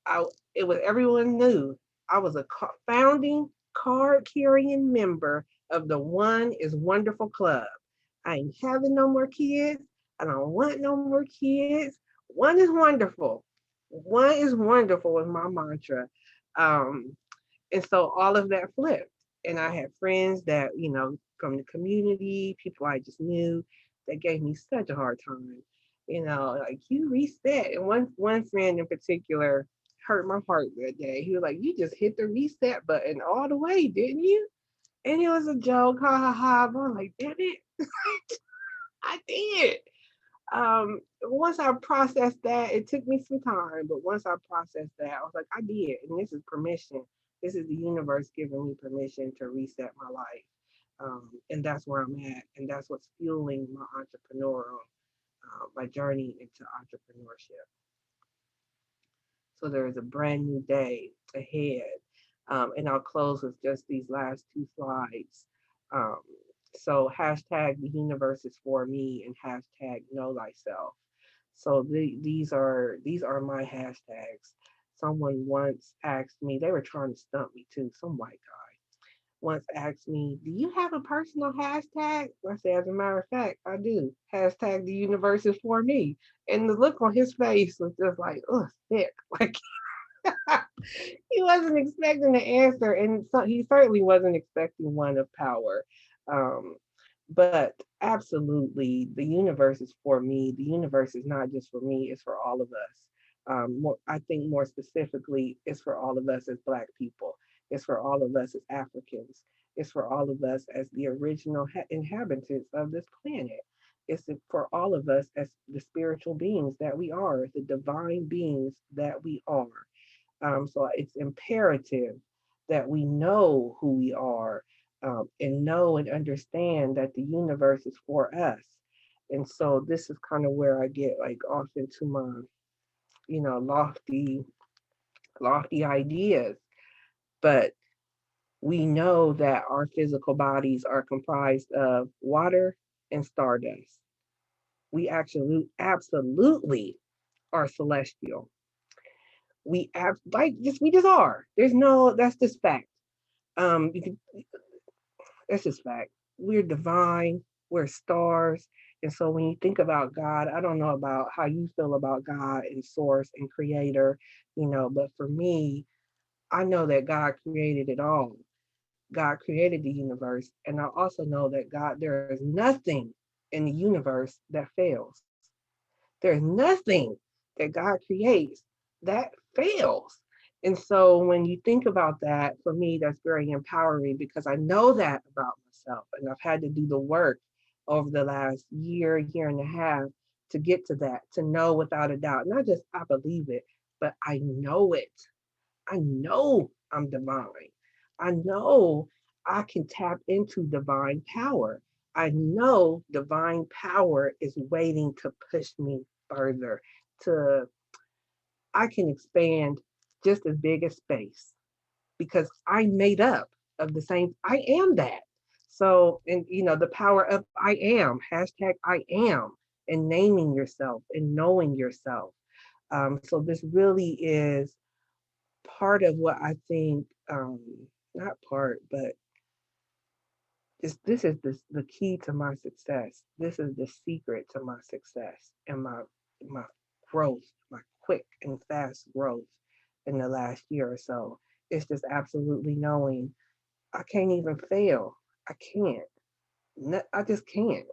I it was everyone knew I was a founding card carrying member of the One is Wonderful Club. I ain't having no more kids. I don't want no more kids. One is wonderful. One is wonderful was my mantra. Um, and so all of that flipped. And I had friends that, you know, from the community, people I just knew that gave me such a hard time. You know, like you reset. And one friend in particular hurt my heart that day. He was like, you just hit the reset button all the way, didn't you? And it was a joke, ha ha ha. But I'm like, damn it, I did. Once I processed that, it took me some time, but once I processed that, I was like, I did, and this is permission. This is the universe giving me permission to reset my life, and that's where I'm at, and that's what's fueling my entrepreneurial, my journey into entrepreneurship. So there is a brand new day ahead, and I'll close with just these last two slides. Um, so hashtag the universe is for me and hashtag know thyself. So these are my hashtags. Someone once asked me, they were trying to stump me too, some white guy once asked me, do you have a personal hashtag? I said, as a matter of fact, I do. Hashtag the universe is for me. And the look on his face was just like, oh, sick. Like he wasn't expecting the answer, and so he certainly wasn't expecting one of power. Um, but absolutely, the universe is for me. The universe is not just for me; it's for all of us. I think more specifically, it's for all of us as Black people. It's for all of us as Africans. It's for all of us as the original inhabitants of this planet. It's for all of us as the spiritual beings that we are, the divine beings that we are. So it's imperative that we know who we are, and know and understand that the universe is for us. And so this is kind of where I get like off into my, lofty ideas. But we know that our physical bodies are comprised of water and stardust. We actually absolutely are celestial. We just are. There's no that's just fact. You can That's just fact. We're divine, we're stars. And so when you think about God, I don't know about how you feel about God and source and creator, but for me, I know that God created it all. God created the universe. And I also know that there is nothing in the universe that fails. There's nothing that God creates that fails. And so when you think about that, for me, that's very empowering because I know that about myself. And I've had to do the work over the last year and a half to get to that, to know without a doubt, not just I believe it, but I know it. I know I'm divine. I know I can tap into divine power. I know divine power is waiting to push me further, to I can expand just as big as space because I'm made up of the same I am that. So, and the power of I am, hashtag I am, and naming yourself and knowing yourself. So this really is part of what I think, not part, but this is the key to my success. This is the secret to my success and my growth, my quick and fast growth in the last year or so. It's just absolutely knowing I can't even fail. I can't. I just can't.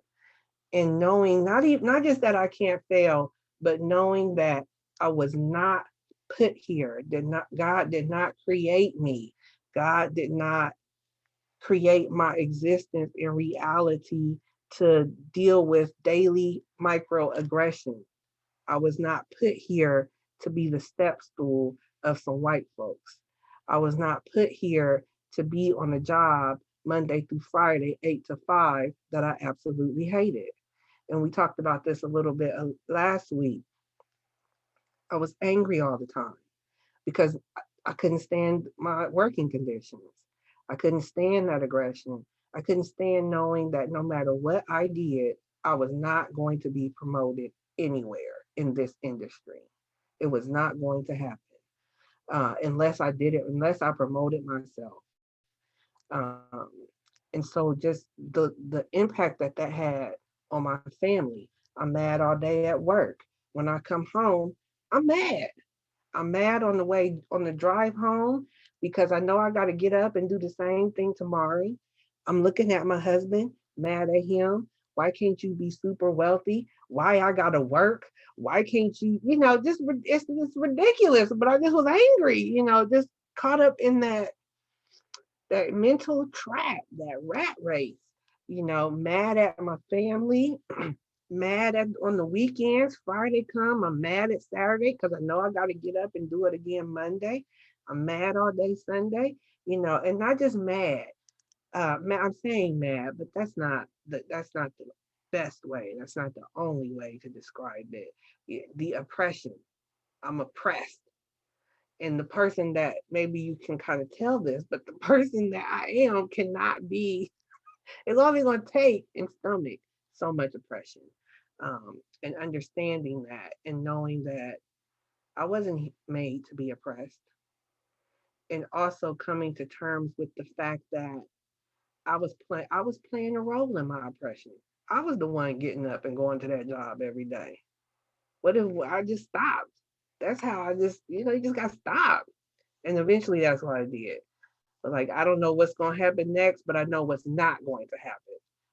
And knowing not just that I can't fail, but knowing that I was not put here. Did not God did not create me. God did not create my existence in reality to deal with daily microaggression. I was not put here to be the step stool of some white folks. I was not put here to be on a job Monday through Friday, 8 to 5, that I absolutely hated. And we talked about this a little bit last week. I was angry all the time because I couldn't stand my working conditions. I couldn't stand that aggression. I couldn't stand knowing that no matter what I did, I was not going to be promoted anywhere in this industry. It was not going to happen unless I promoted myself. Um, and so just the impact that that had on my family. I'm mad all day at work. When I come home, I'm mad. I'm mad on the way on the drive home because I know I got to get up and do the same thing tomorrow. I'm looking at my husband, mad at him. Why can't you be super wealthy? Why I gotta work? Why can't you? Just it's ridiculous. But I just was angry. Just caught up in that mental trap, that rat race. Mad at my family, mad at on the weekends. Friday come, I'm mad at Saturday because I know I got to get up and do it again Monday. I'm mad all day Sunday, and not just mad. I'm saying mad, but that's not the best way. That's not the only way to describe it. The oppression. I'm oppressed. And the person that maybe you can kind of tell this, but the person that I am cannot be, it's only going to take and stomach so much oppression. And understanding that and knowing that I wasn't made to be oppressed. And also coming to terms with the fact that I was playing a role in my oppression. I was the one getting up and going to that job every day. What if I just stopped? That's how I just, you just got stopped. And eventually that's what I did. But like, I don't know what's going to happen next, but I know what's not going to happen.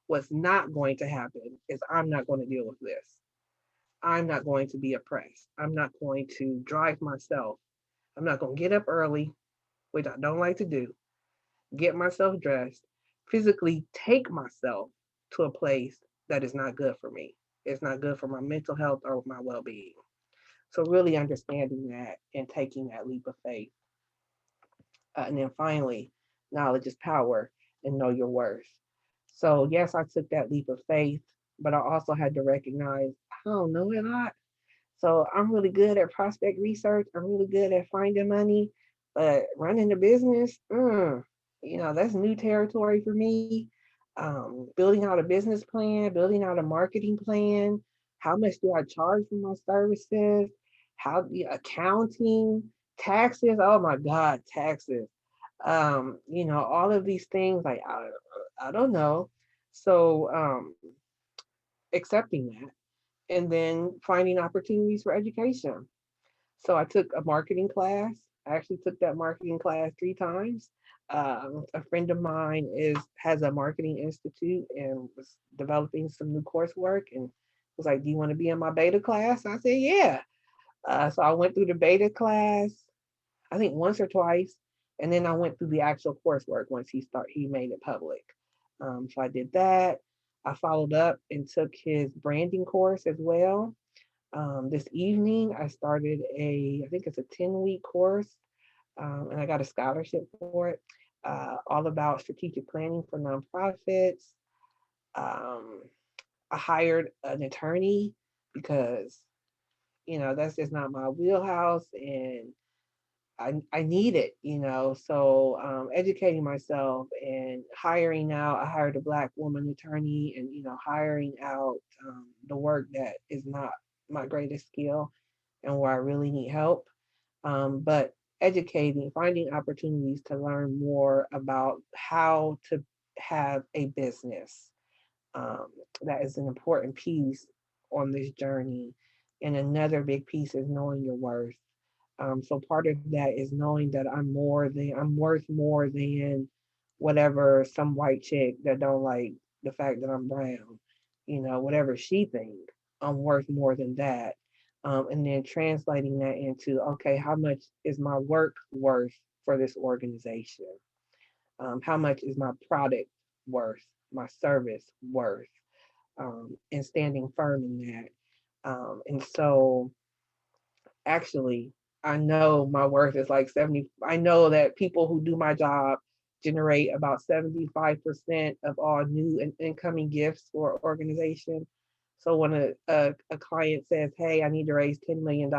What's not going to happen is I'm not going to deal with this. I'm not going to be oppressed. I'm not going to drive myself. I'm not going to get up early, which I don't like to do, get myself dressed, physically take myself to a place that is not good for me. It's not good for my mental health or my well being. So, really understanding that and taking that leap of faith. And then finally, knowledge is power and know your worth. So, yes, I took that leap of faith, but I also had to recognize I don't know a lot. So, I'm really good at prospect research. I'm really good at finding money, but running a business, that's new territory for me. Building out a business plan, building out a marketing plan. How much do I charge for my services? How the accounting, taxes? Oh my God, taxes. All of these things, like I don't know. So accepting that and then finding opportunities for education. So I took a marketing class. I actually took that marketing class 3 times. A friend of mine has a marketing institute and was developing some new coursework and was like, "Do you want to be in my beta class?" I said, "Yeah." So I went through the beta class, I think once or twice, and then I went through the actual coursework once he made it public. So I did that. I followed up and took his branding course as well. This evening, I started I think it's a 10-week course, and I got a scholarship for it, all about strategic planning for nonprofits. Um, I hired an attorney because, that's just not my wheelhouse. And I need it, So educating myself and hiring out. I hired a Black woman attorney, and hiring out the work that is not my greatest skill and where I really need help. But educating, finding opportunities to learn more about how to have a business. Um, that is an important piece on this journey. And another big piece is knowing your worth. So part of that is knowing that I'm worth more than whatever some white chick that don't like the fact that I'm brown, whatever she think, I'm worth more than that. And then translating that into, okay, how much is my work worth for this organization? How much is my product worth, my service worth, and standing firm in that. And so actually, I know my worth is like 70. I know that people who do my job generate about 75% of all new and incoming gifts for organization. So when a client says, hey, I need to raise $10 million,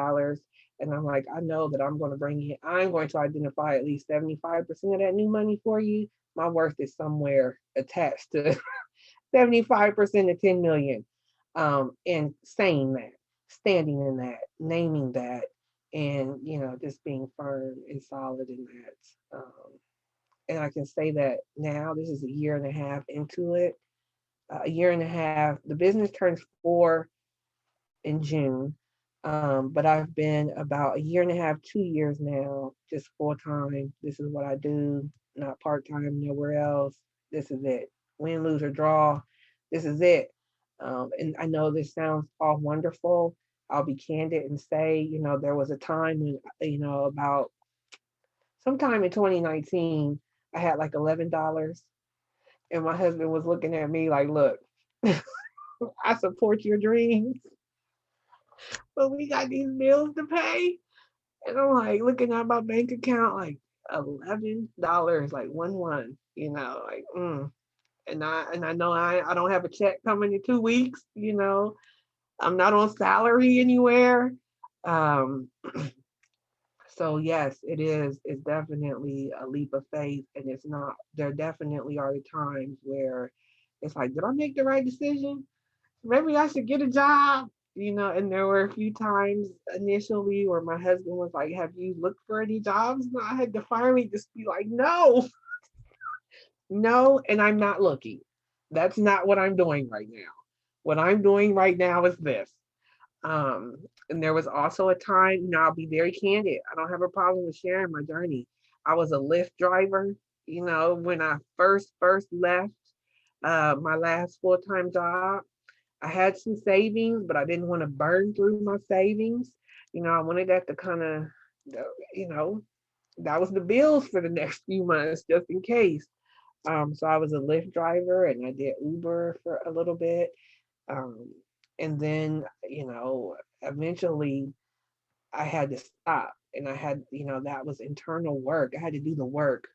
and I'm like, I know that I'm going to identify at least 75% of that new money for you. My worth is somewhere attached to 75% of 10 million. And saying that, standing in that, naming that, and just being firm and solid in that. And I can say that now, this is a year and a half into it. A year and a half. The business turns 4 in June. But I've been about a year and a half, 2 years now, just full time. This is what I do, not part time, nowhere else. This is it. Win, lose, or draw. This is it. And I know this sounds all wonderful. I'll be candid and say, there was a time when, about sometime in 2019, I had like $11. And my husband was looking at me like, look, I support your dreams, but we got these bills to pay. And I'm like looking at my bank account, like $11, like one, like And I know I don't have a check coming in 2 weeks. I'm not on salary anywhere. Um, so yes, it is. It's definitely a leap of faith, and it's not. There definitely are times where it's like, did I make the right decision? Maybe I should get a job. And there were a few times initially where my husband was like, have you looked for any jobs? And I had to finally just be like, no, no, and I'm not looking. That's not what I'm doing right now. What I'm doing right now is this. Um, and there was also a time, I'll be very candid. I don't have a problem with sharing my journey. I was a Lyft driver, when I first left my last full-time job. I had some savings, but I didn't want to burn through my savings. I wanted that to kind of, you know, that was the bills for the next few months, just in case. So I was a Lyft driver and I did Uber for a little bit. Um, and then, eventually I had to stop and that was internal work. I had to do the work,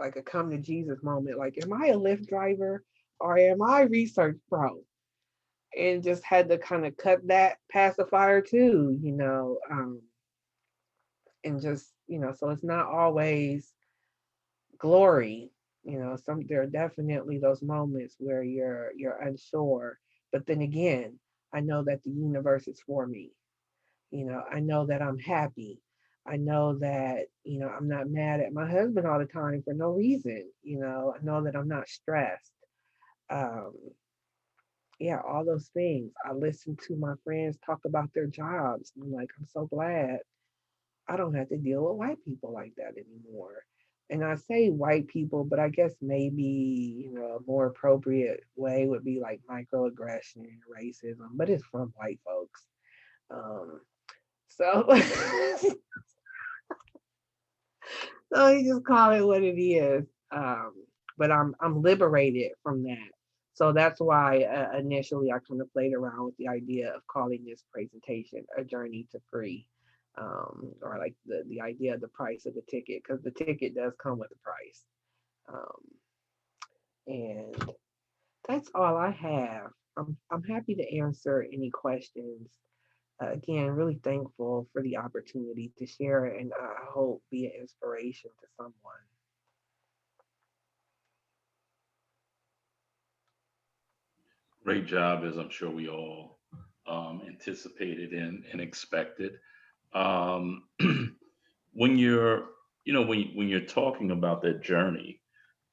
like a come to Jesus moment. Like, am I a Lyft driver or am I research pro? And just had to kind of cut that pacifier too, and just, so it's not always glory. There are definitely those moments where you're unsure, but then again, I know that the universe is for me. I know that I'm happy. I know that, I'm not mad at my husband all the time for no reason. I know that I'm not stressed. Um, yeah, all those things. I listen to my friends talk about their jobs. I'm like, I'm so glad I don't have to deal with white people like that anymore. And I say white people, but I guess maybe, a more appropriate way would be like microaggression, racism, but it's from white folks. Um, so, so you just call it what it is. Um, but I'm liberated from that. So that's why initially I kind of played around with the idea of calling this presentation a journey to free, or like the idea of the price of the ticket, because the ticket does come with a price. Um, and that's all I have. I'm happy to answer any questions. Again, really thankful for the opportunity to share it, and I hope be an inspiration to someone. Great job, as I'm sure we all anticipated and expected. Um, when you're, when you're talking about that journey,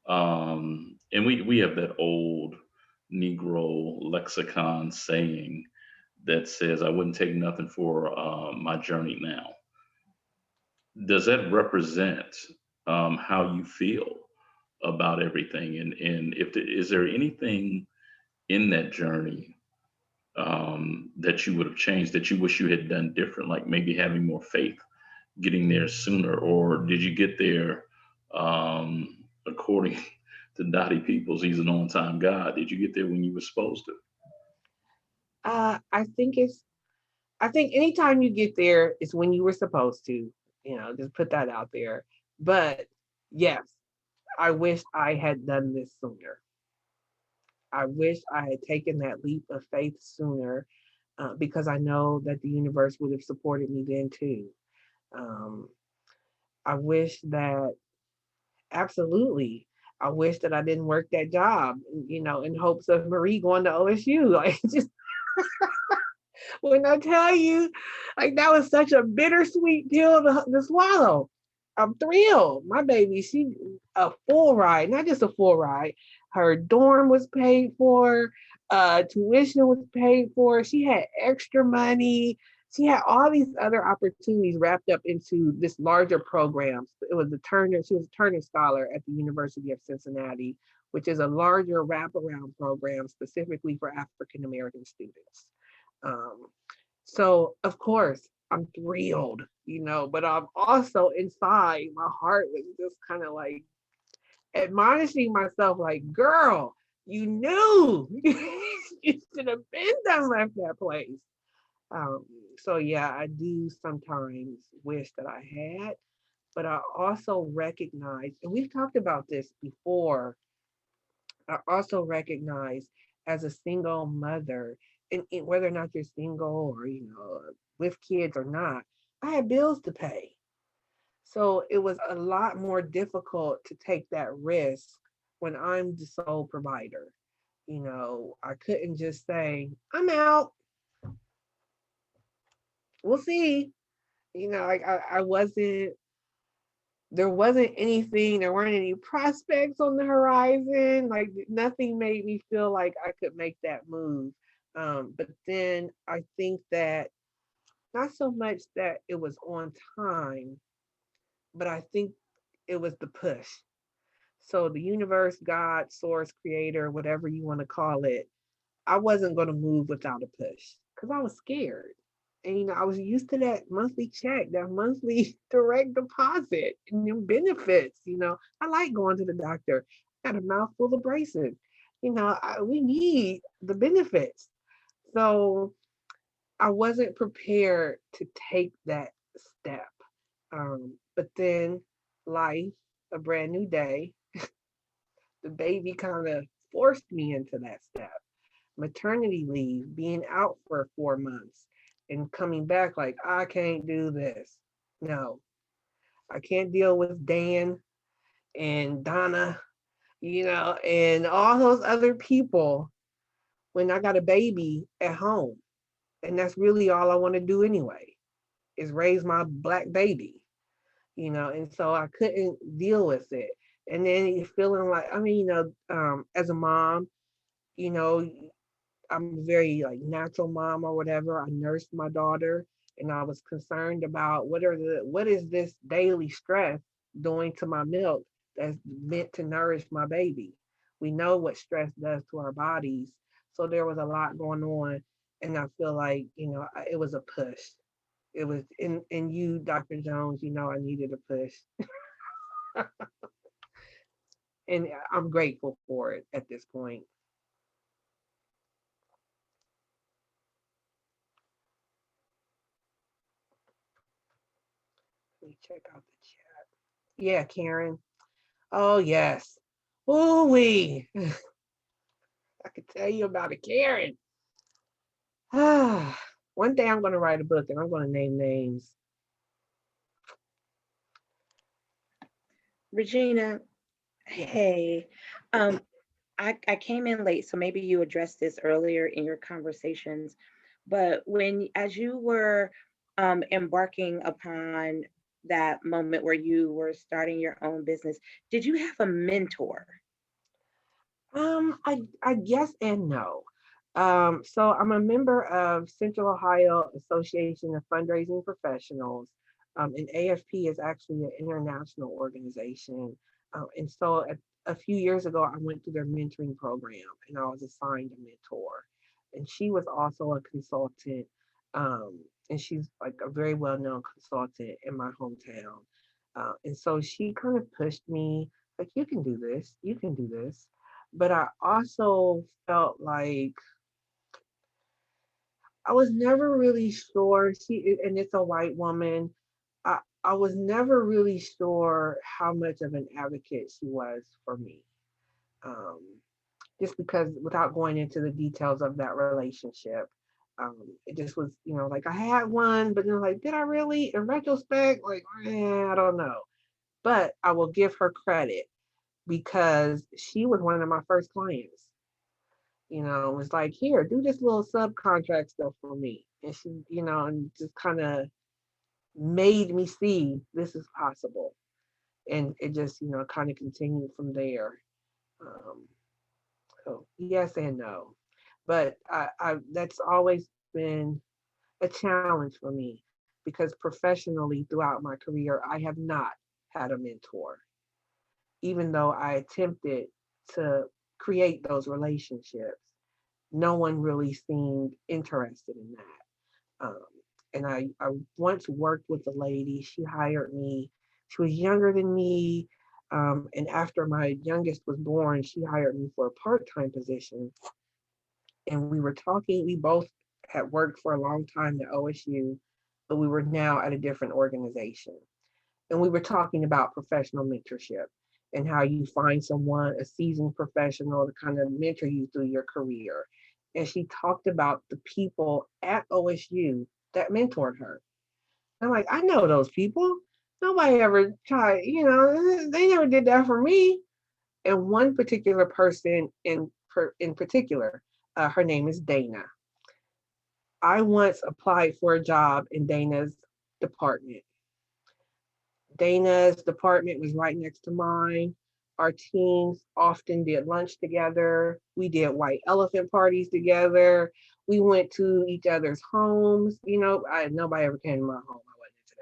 and we have that old Negro lexicon saying that says, "I wouldn't take nothing for my journey now." Does that represent how you feel about everything? And if is there anything in that journey that you would have changed, that you wish you had done different, like maybe having more faith, getting there sooner, or did you get there according to Dottie Peoples? He's an on-time God. Did you get there when you were supposed to? I think I think anytime you get there is when you were supposed to, just put that out there. But yes, I wish I had done this sooner. I wish I had taken that leap of faith sooner, because I know that the universe would have supported me then too. Um, I wish that absolutely. I wish that I didn't work that job, in hopes of Marie going to OSU. Like, just when I tell you, like, that was such a bittersweet pill to swallow. I'm thrilled. My baby, she a full ride, not just a full ride. Her dorm was paid for, tuition was paid for. She had extra money. She had all these other opportunities wrapped up into this larger program. It was a Turner. She was a Turner Scholar at the University of Cincinnati, which is a larger wraparound program specifically for African American students. Um, so of course I'm thrilled, but I'm also inside, my heart was just kind of like admonishing myself, like, girl, you knew you should have been done left that place. Um, so yeah, I do sometimes wish that I had, but I also recognize, and we've talked about this before, I also recognize as a single mother, and whether or not you're single or, with kids or not, I had bills to pay. So it was a lot more difficult to take that risk when I'm the sole provider. I couldn't just say, I'm out, we'll see. Like I wasn't, there wasn't anything, there weren't any prospects on the horizon. Like nothing made me feel like I could make that move. But then I think that not so much that it was on time, but I think it was the push. So the universe, God, source, creator, whatever you want to call it, I wasn't going to move without a push because I was scared. And I was used to that monthly check, that monthly direct deposit, and them benefits. I like going to the doctor. I got a mouthful of braces. We need the benefits. So I wasn't prepared to take that step. But then life, a brand new day, the baby kind of forced me into that step. Maternity leave, being out for 4 months and coming back like, I can't do this. No, I can't deal with Dan and Donna, and all those other people when I got a baby at home. And that's really all I want to do anyway, is raise my black baby, and so I couldn't deal with it. And then you feeling like, I mean, as a mom, you know, I'm a very like natural mom or whatever. I nursed my daughter, and I was concerned about what is this daily stress doing to my milk that's meant to nourish my baby. We know what stress does to our bodies. So there was a lot going on, and I feel like, it was a push. It was in you, Dr. Jones, I needed a push. And I'm grateful for it at this point. Let me check out the chat. Yeah, Karen. Oh yes. Ooh wee. I could tell you about a Karen. One day I'm going to write a book and I'm going to name names. Regina, hey, um, I came in late, so maybe you addressed this earlier in your conversations. But as you were embarking upon that moment where you were starting your own business, did you have a mentor? I guess and no. So I'm a member of Central Ohio Association of Fundraising Professionals, and AFP is actually an international organization. And so a few years ago, I went through their mentoring program, and I was assigned a mentor. And she was also a consultant, and she's like a very well-known consultant in my hometown. And so she kind of pushed me, like, you can do this, you can do this. But I also felt like I was never really sure. And it's a white woman. I was never really sure how much of an advocate she was for me. Um, just because, without going into the details of that relationship, it just was, like I had one, but then like, did I really? In retrospect, like, I don't know. But I will give her credit because she was one of my first clients. It was like, here, do this little subcontract stuff for me. And she, and just kind of made me see this is possible. And it just, kind of continued from there. Um, so yes and no. But that's always been a challenge for me because professionally throughout my career, I have not had a mentor, even though I attempted to create those relationships. No one really seemed interested in that. And I once worked with a lady. She hired me. She was younger than me. And after my youngest was born, she hired me for a part-time position. And we were talking. We both had worked for a long time at OSU, but we were now at a different organization. And we were talking about professional mentorship and how you find someone, a seasoned professional, to kind of mentor you through your career. And she talked about the people at OSU that mentored her. I'm like, I know those people. Nobody ever tried, they never did that for me. And one particular person in particular, her name is Dana. I once applied for a job in Dana's department. Dana's department was right next to mine. Our teams often did lunch together. We did white elephant parties together. We went to each other's homes. Nobody ever came to my home. I wasn't into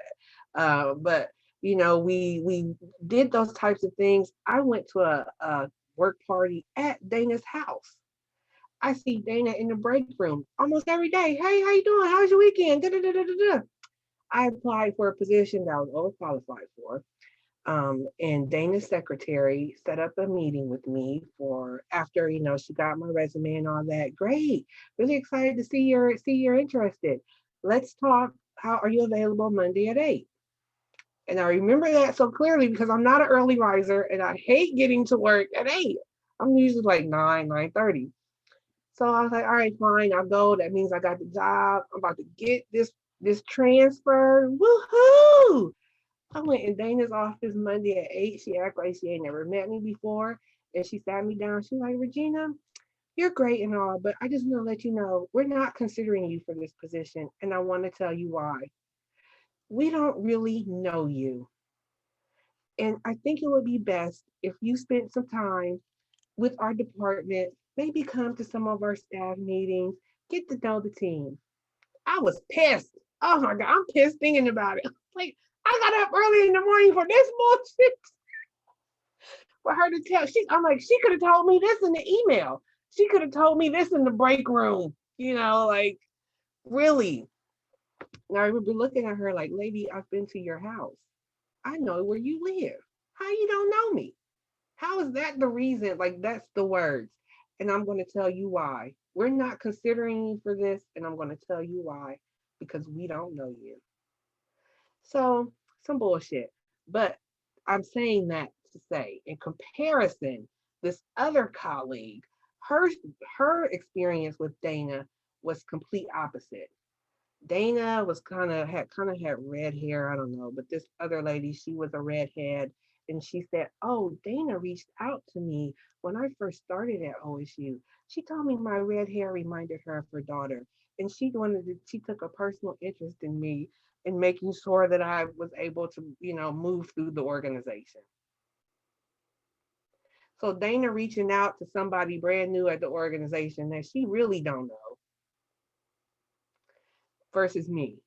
that. But we did those types of things. I went to a work party at Dana's house. I see Dana in the break room almost every day. Hey, how you doing? How was your weekend? Da, da, da, da, da. I applied for a position that I was overqualified for. And Dana's secretary set up a meeting with me for after, she got my resume and all that. Great. Really excited to see you're interested. Let's talk. How are you available Monday at 8? And I remember that so clearly because I'm not an early riser and I hate getting to work at 8. I'm usually like 9:30. So I was like, all right, fine, I'll go. That means I got the job. I'm about to get this transfer. Woohoo! I went in Dana's office Monday at 8. She acted like she ain't never met me before. And she sat me down. She was like, Regina, you're great and all, but I just want to let you know we're not considering you for this position. And I want to tell you why. We don't really know you. And I think it would be best if you spent some time with our department, maybe come to some of our staff meetings, get to know the team. I was pissed. Oh my God, I'm pissed thinking about it. Like, I got up early in the morning for this bullshit for her to tell. I'm like, she could have told me this in the email. She could have told me this in the break room. Like, really. And I remember looking at her like, lady, I've been to your house. I know where you live. How you don't know me? How is that the reason? Like, that's the words. And I'm going to tell you why. We're not considering you for this. And I'm going to tell you why. Because we don't know you. So, some bullshit. But I'm saying that to say, in comparison, this other colleague, her her experience with Dana was complete opposite. Dana was kind of had red hair. I don't know, but this other lady, she was a redhead, and she said, "Oh, Dana reached out to me when I first started at OSU. She told me my red hair reminded her of her daughter, and she took a personal interest in me in making sure that I was able to, move through the organization." So Dana reaching out to somebody brand new at the organization that she really don't know versus me,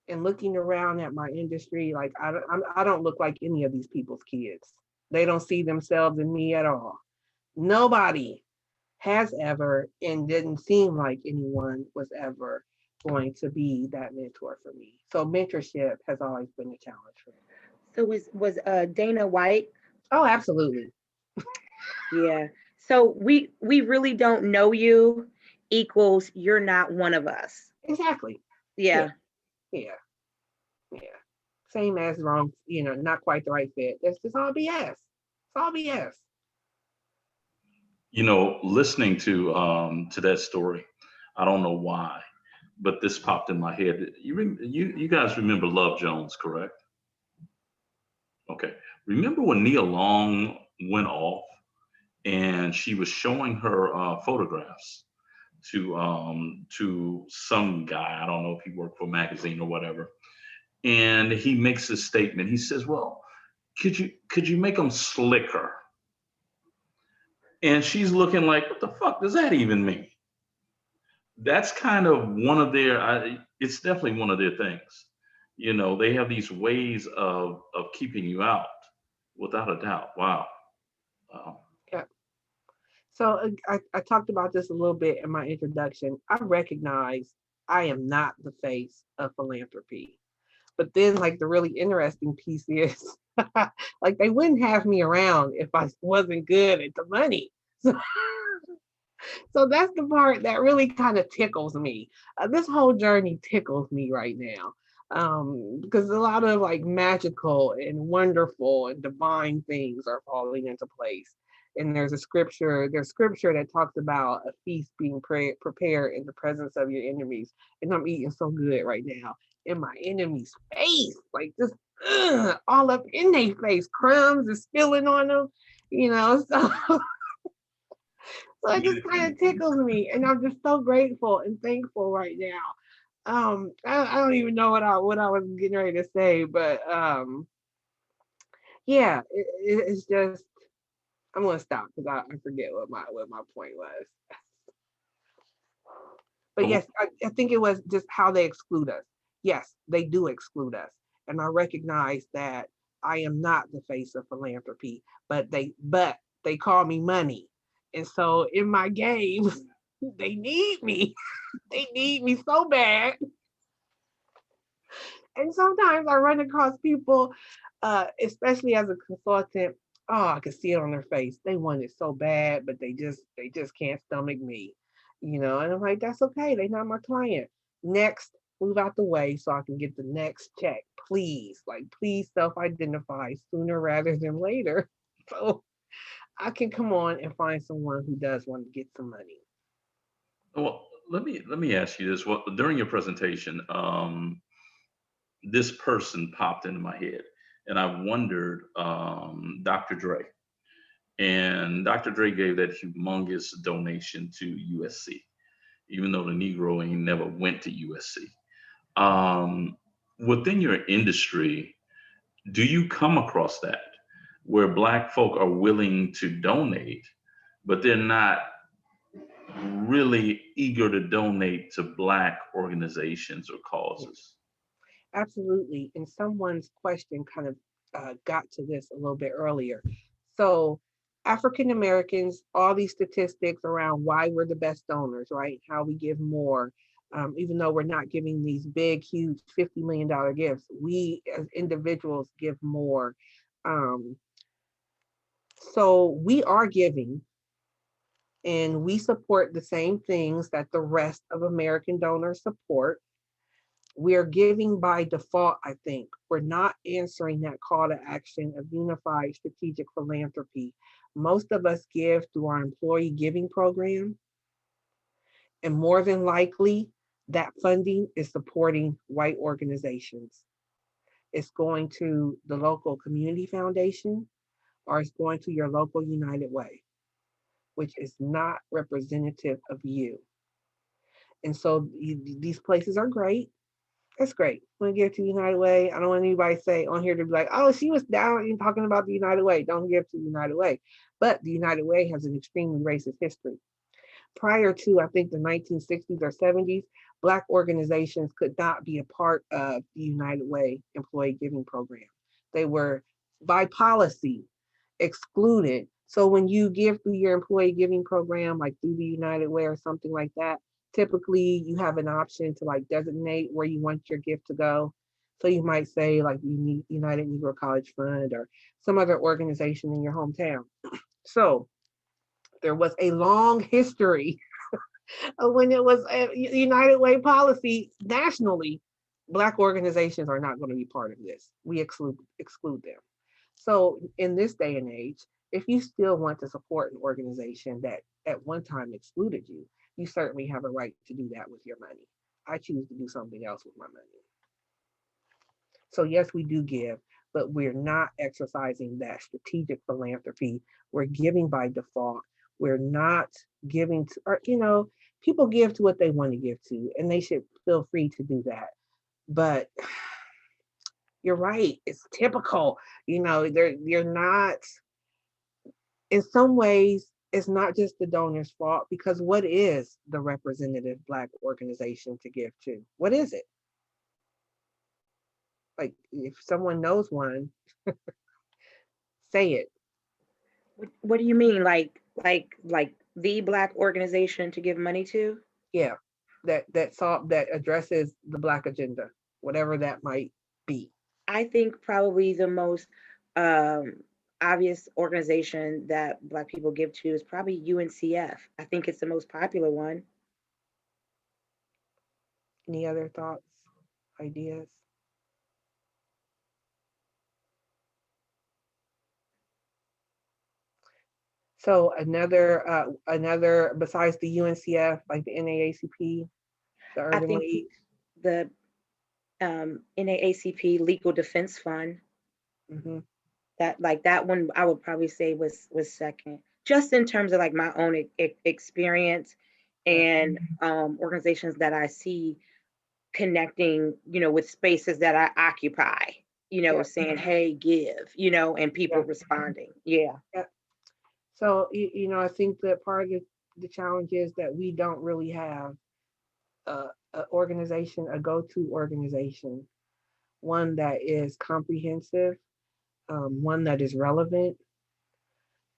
and looking around at my industry, like I don't look like any of these people's kids. They don't see themselves in me at all. Nobody has ever, and didn't seem like anyone was ever going to be that mentor for me. So mentorship has always been a challenge for me. So was Dana white? Oh, absolutely. Yeah. So we really don't know you equals you're not one of us. Exactly. Yeah, Yeah. yeah, yeah. Same as wrong, not quite the right fit. That's just all BS. It's all BS. Listening to that story, I don't know why, but this popped in my head. You guys remember Love Jones, correct? Okay. Remember when Nia Long went off and she was showing her photographs to some guy. I don't know if he worked for a magazine or whatever. And he makes a statement. He says, "Well, could you make them slicker?" And she's looking like, "What the fuck does that even mean?" That's kind of one of their. It's definitely one of their things. They have these ways of keeping you out, without a doubt. Wow. Wow. Yeah. So I talked about this a little bit in my introduction. I recognize I am not the face of philanthropy. But then, like, the really interesting piece is, like, they wouldn't have me around if I wasn't good at the money. So, so that's the part that really kind of tickles me. This whole journey tickles me right now. Because a lot of like magical and wonderful and divine things are falling into place. And there's scripture that talks about a feast being prepared in the presence of your enemies. And I'm eating so good right now in my enemy's face, like just all up in their face, crumbs is spilling on them, so so it just kind of tickles me, and I'm just so grateful and thankful right now. I don't even know what I was getting ready to say, but yeah, it's just I'm gonna stop because I forget what my point was. But Oh, yes, I think it was just how they exclude us. Yes, they do exclude us, and I recognize that I am not the face of philanthropy, but they call me money, and so in my game, they need me. They need me so bad. And sometimes I run across people, especially as a consultant. Oh, I can see it on their face. They want it so bad, but they just can't stomach me, And I'm like, that's okay. They're not my client. Next, move out the way so I can get the next check, please. Like, please self-identify sooner rather than later, so I can come on and find someone who does want to get some money. well, let me ask you this. What during your presentation, this person popped into my head, and I wondered, Dr. Dre, and Dr. Dre gave that humongous donation to USC, even though the Negro ain't never went to USC. Um, Within your industry, do you come across that where Black folk are willing to donate, but they're not really eager to donate to Black organizations or causes? Absolutely. And someone's question kind of got to this a little bit earlier. So, African Americans, all these statistics around why we're the best donors, right? How we give more, even though we're not giving these big, huge $50 million gifts, we as individuals give more. Um, so, we are giving and we support the same things that the rest of American donors support. We're giving by default, I think. We're not answering that call to action of unified strategic philanthropy. Most of us give through our employee giving program, and more than likely, That funding is supporting white organizations. It's going to the local community foundation, or it's going to your local United Way, which is not representative of you. And so these places are great. It's great. I'm gonna give to United Way. I don't want anybody to say on here to be like, oh, she was down and talking about the United Way. Don't give to United Way. But the United Way has an extremely racist history. Prior to, I think, the 1960s or 70s, Black organizations could not be a part of the United Way employee giving program. They were, by policy, excluded. So when you give through your employee giving program, like through the United Way or something like that, typically you have an option to like designate where you want your gift to go. So you might say like United Negro College Fund or some other organization in your hometown. So there was a long history when it was a United Way policy nationally. Black organizations are not going to be part of this. We exclude them. So in this day and age, if you still want to support an organization that at one time excluded you, you certainly have a right to do that with your money. I choose to do something else with my money. So yes, we do give, but we're not exercising that strategic philanthropy. We're giving by default. We're not giving to, or people give to what they want to give to, and they should feel free to do that. But you're right, it's typical. You're not. In some ways, it's not just the donor's fault because what is the representative Black organization to give to? What is it? Like, if someone knows one, say it. What do you mean, like the Black organization to give money to? Yeah, that addresses the Black agenda, whatever that might be. I think probably the most um, obvious organization that Black people give to is probably UNCF. I think it's the most popular one. Any other thoughts, ideas? So another besides the UNCF, like the NAACP, the I Urban think League. the NAACP Legal Defense Fund, Hmm. that like that one I would probably say was second, just in terms of like my own experience Yeah, and organizations that I see connecting, with spaces that I occupy, yeah, saying, hey, give, and people yeah, responding. Yeah. yeah. So I think that part of the challenge is that we don't really have a organization, a go-to organization, one that is comprehensive, one that is relevant.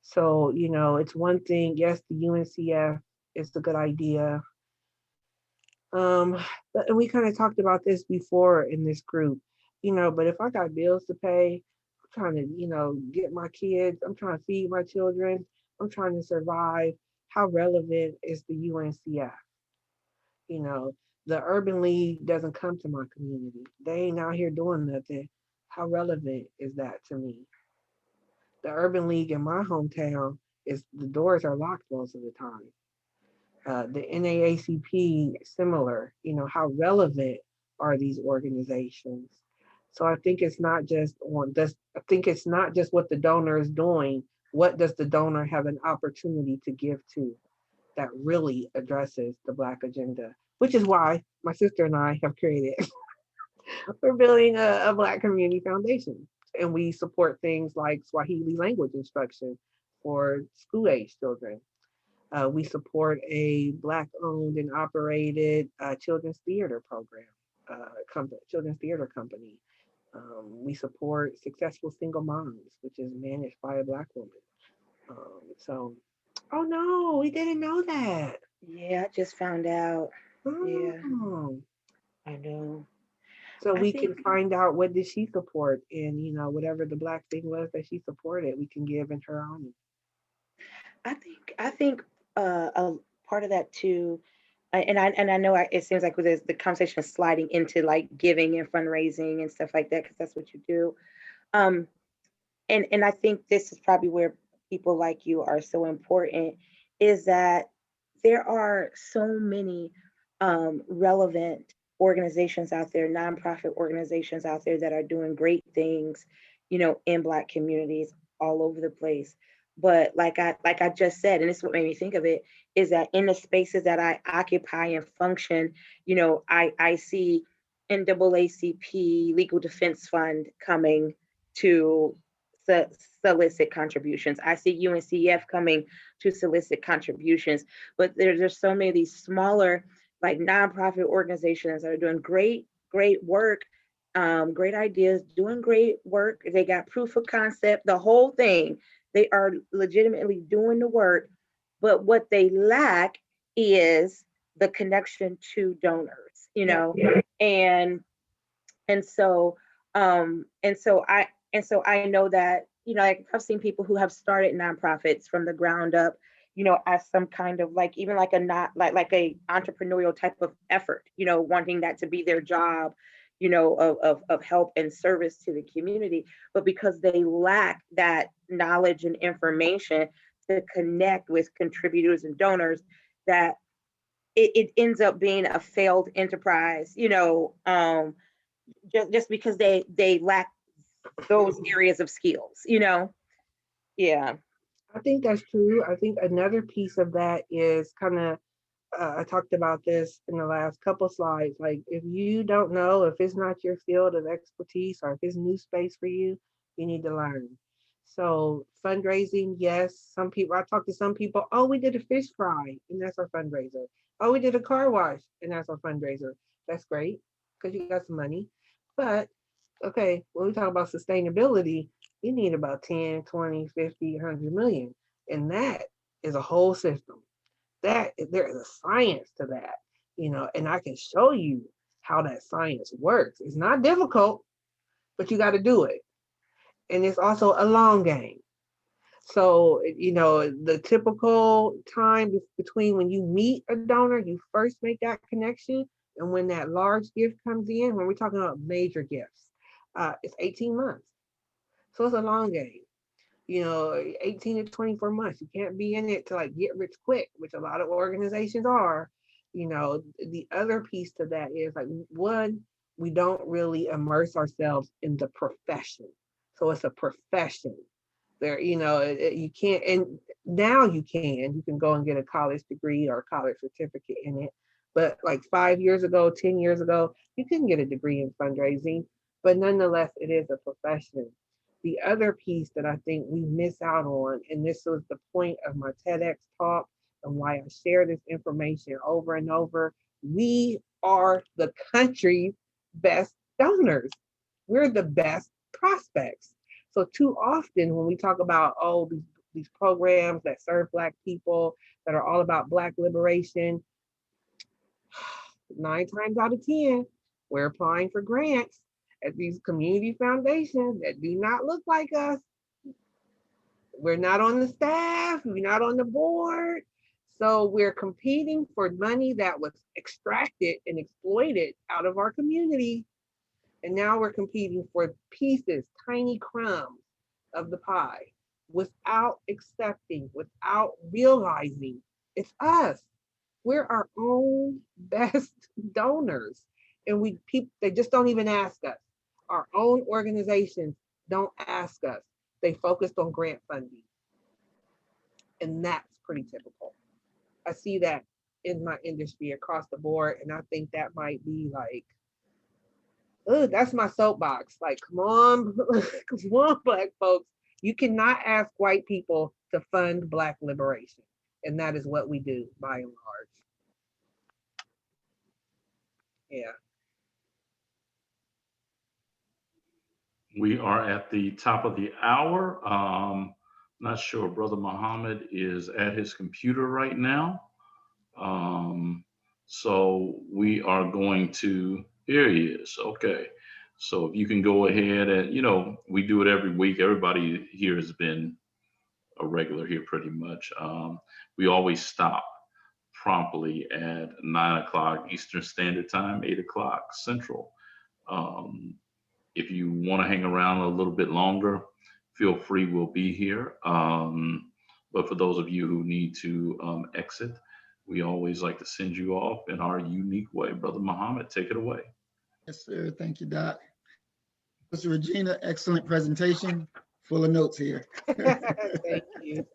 So it's one thing. Yes, the UNCF is a good idea. Um, but and we kind of talked about this before in this group, but if I got bills to pay, I'm trying to, get my kids, I'm trying to feed my children, I'm trying to survive. How relevant is the UNCF? You know, the Urban League doesn't come to my community. They ain't out here doing nothing. How relevant is that to me? The Urban League in my hometown is the doors are locked most of the time. The NAACP, similar. How relevant are these organizations? So I think it's not just on this. I think it's not just what the donor is doing. What does the donor have an opportunity to give to that really addresses the Black agenda? Which is why my sister and I have created. We're building a Black community foundation, and we support things like Swahili language instruction for school age children. We support a Black owned and operated children's theater program, children's theater company. We support Successful Single Moms, which is managed by a Black woman. So, oh no, we didn't know that. Yeah, I just found out. Yeah, Oh, I know. so I we think can find out what did she support, and whatever the Black thing was that she supported, we can give in her honor. I think a part of that too, and I know it seems like the conversation is sliding into like giving and fundraising and stuff like that because that's what you do. Um, and I think this is probably where people like you are so important, is that there are so many relevant organizations out there, nonprofit organizations out there that are doing great things, in Black communities all over the place. But like I just said, and this is what made me think of it, is that in the spaces that I occupy and function, I see NAACP Legal Defense Fund coming to solicit contributions. I see UNCF coming to solicit contributions. But there's so many of these smaller, like, nonprofit organizations that are doing great work, great ideas, doing great work. They got proof of concept, the whole thing. They are legitimately doing the work, but what they lack is the connection to donors, Yeah. and and so I know that, like, I've seen people who have started nonprofits from the ground up, as some kind of, like, even like a not like a entrepreneurial type of effort, wanting that to be their job, of help and service to the community. But because they lack that knowledge and information to connect with contributors and donors, that it ends up being a failed enterprise, just because they lack those areas of skills. Yeah. I think that's true. I think another piece of that is kind of, I talked about this in the last couple slides. Like, if you don't know, if it's not your field of expertise or if it's new space for you, you need to learn. So fundraising, yes, some people, I talked to some people, oh, we did a fish fry and that's our fundraiser. Oh, we did a car wash and that's our fundraiser. That's great because you got some money. But okay, when we talk about sustainability, you need about 10, 20, 50, 100 million. And that is a whole system. That there is a science to that, and I can show you how that science works. It's not difficult, but you got to do it. And it's also a long game. So, the typical time between when you meet a donor, you first make that connection, and when that large gift comes in, when we're talking about major gifts, it's 18 months. So it's a long game. 18 to 24 months. You can't be in it to like get rich quick, which a lot of organizations are. The other piece to that is like, one, we don't really immerse ourselves in the profession. So it's a profession. There, you can't, and now you can go and get a college degree or a college certificate in it. But like 5 years ago, 10 years ago, you couldn't get a degree in fundraising. But nonetheless, it is a profession. The other piece that I think we miss out on, and this was the point of my TEDx talk and why I share this information over and over, we are the country's best donors. We're the best prospects. So too often when we talk about, oh, these programs that serve Black people, that are all about Black liberation, 9 times out of 10, we're applying for grants at these community foundations that do not look like us. We're not on the staff, we're not on the board. So we're competing for money that was extracted and exploited out of our community. And now we're competing for pieces, tiny crumbs of the pie without accepting, without realizing it's us. We're our own best donors. And they just don't even ask us. Our own organizations don't ask us. They focused on grant funding. And that's pretty typical. I see that in my industry across the board. And I think that might be like, oh, that's my soapbox. Like, come on, come on, Black folks. You cannot ask white people to fund Black liberation. And that is what we do by and large. Yeah. We are at the top of the hour. Not sure Brother Muhammad is at his computer right now. So we are going to, here he is. Okay. So if you can go ahead and, we do it every week. Everybody here has been a regular here pretty much. We always stop promptly at 9 o'clock Eastern Standard Time, 8 o'clock Central. If you want to hang around a little bit longer, feel free, we'll be here. But for those of you who need to exit, we always like to send you off in our unique way. Brother Muhammad, take it away. Yes, sir. Thank you, Doc. Mr. Regina, excellent presentation. Full of notes here. Thank you.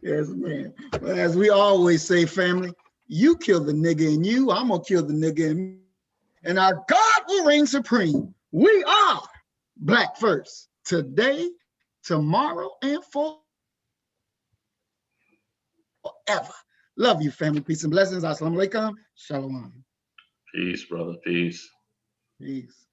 Yes, man. But as we always say, family, you kill the nigga in you, I'm gonna kill the nigga in me, and our God will reign supreme. We are Black first, today, tomorrow, and forever. Love you, family. Peace and blessings. Assalamu alaikum. Shalom. Peace, brother. Peace. Peace.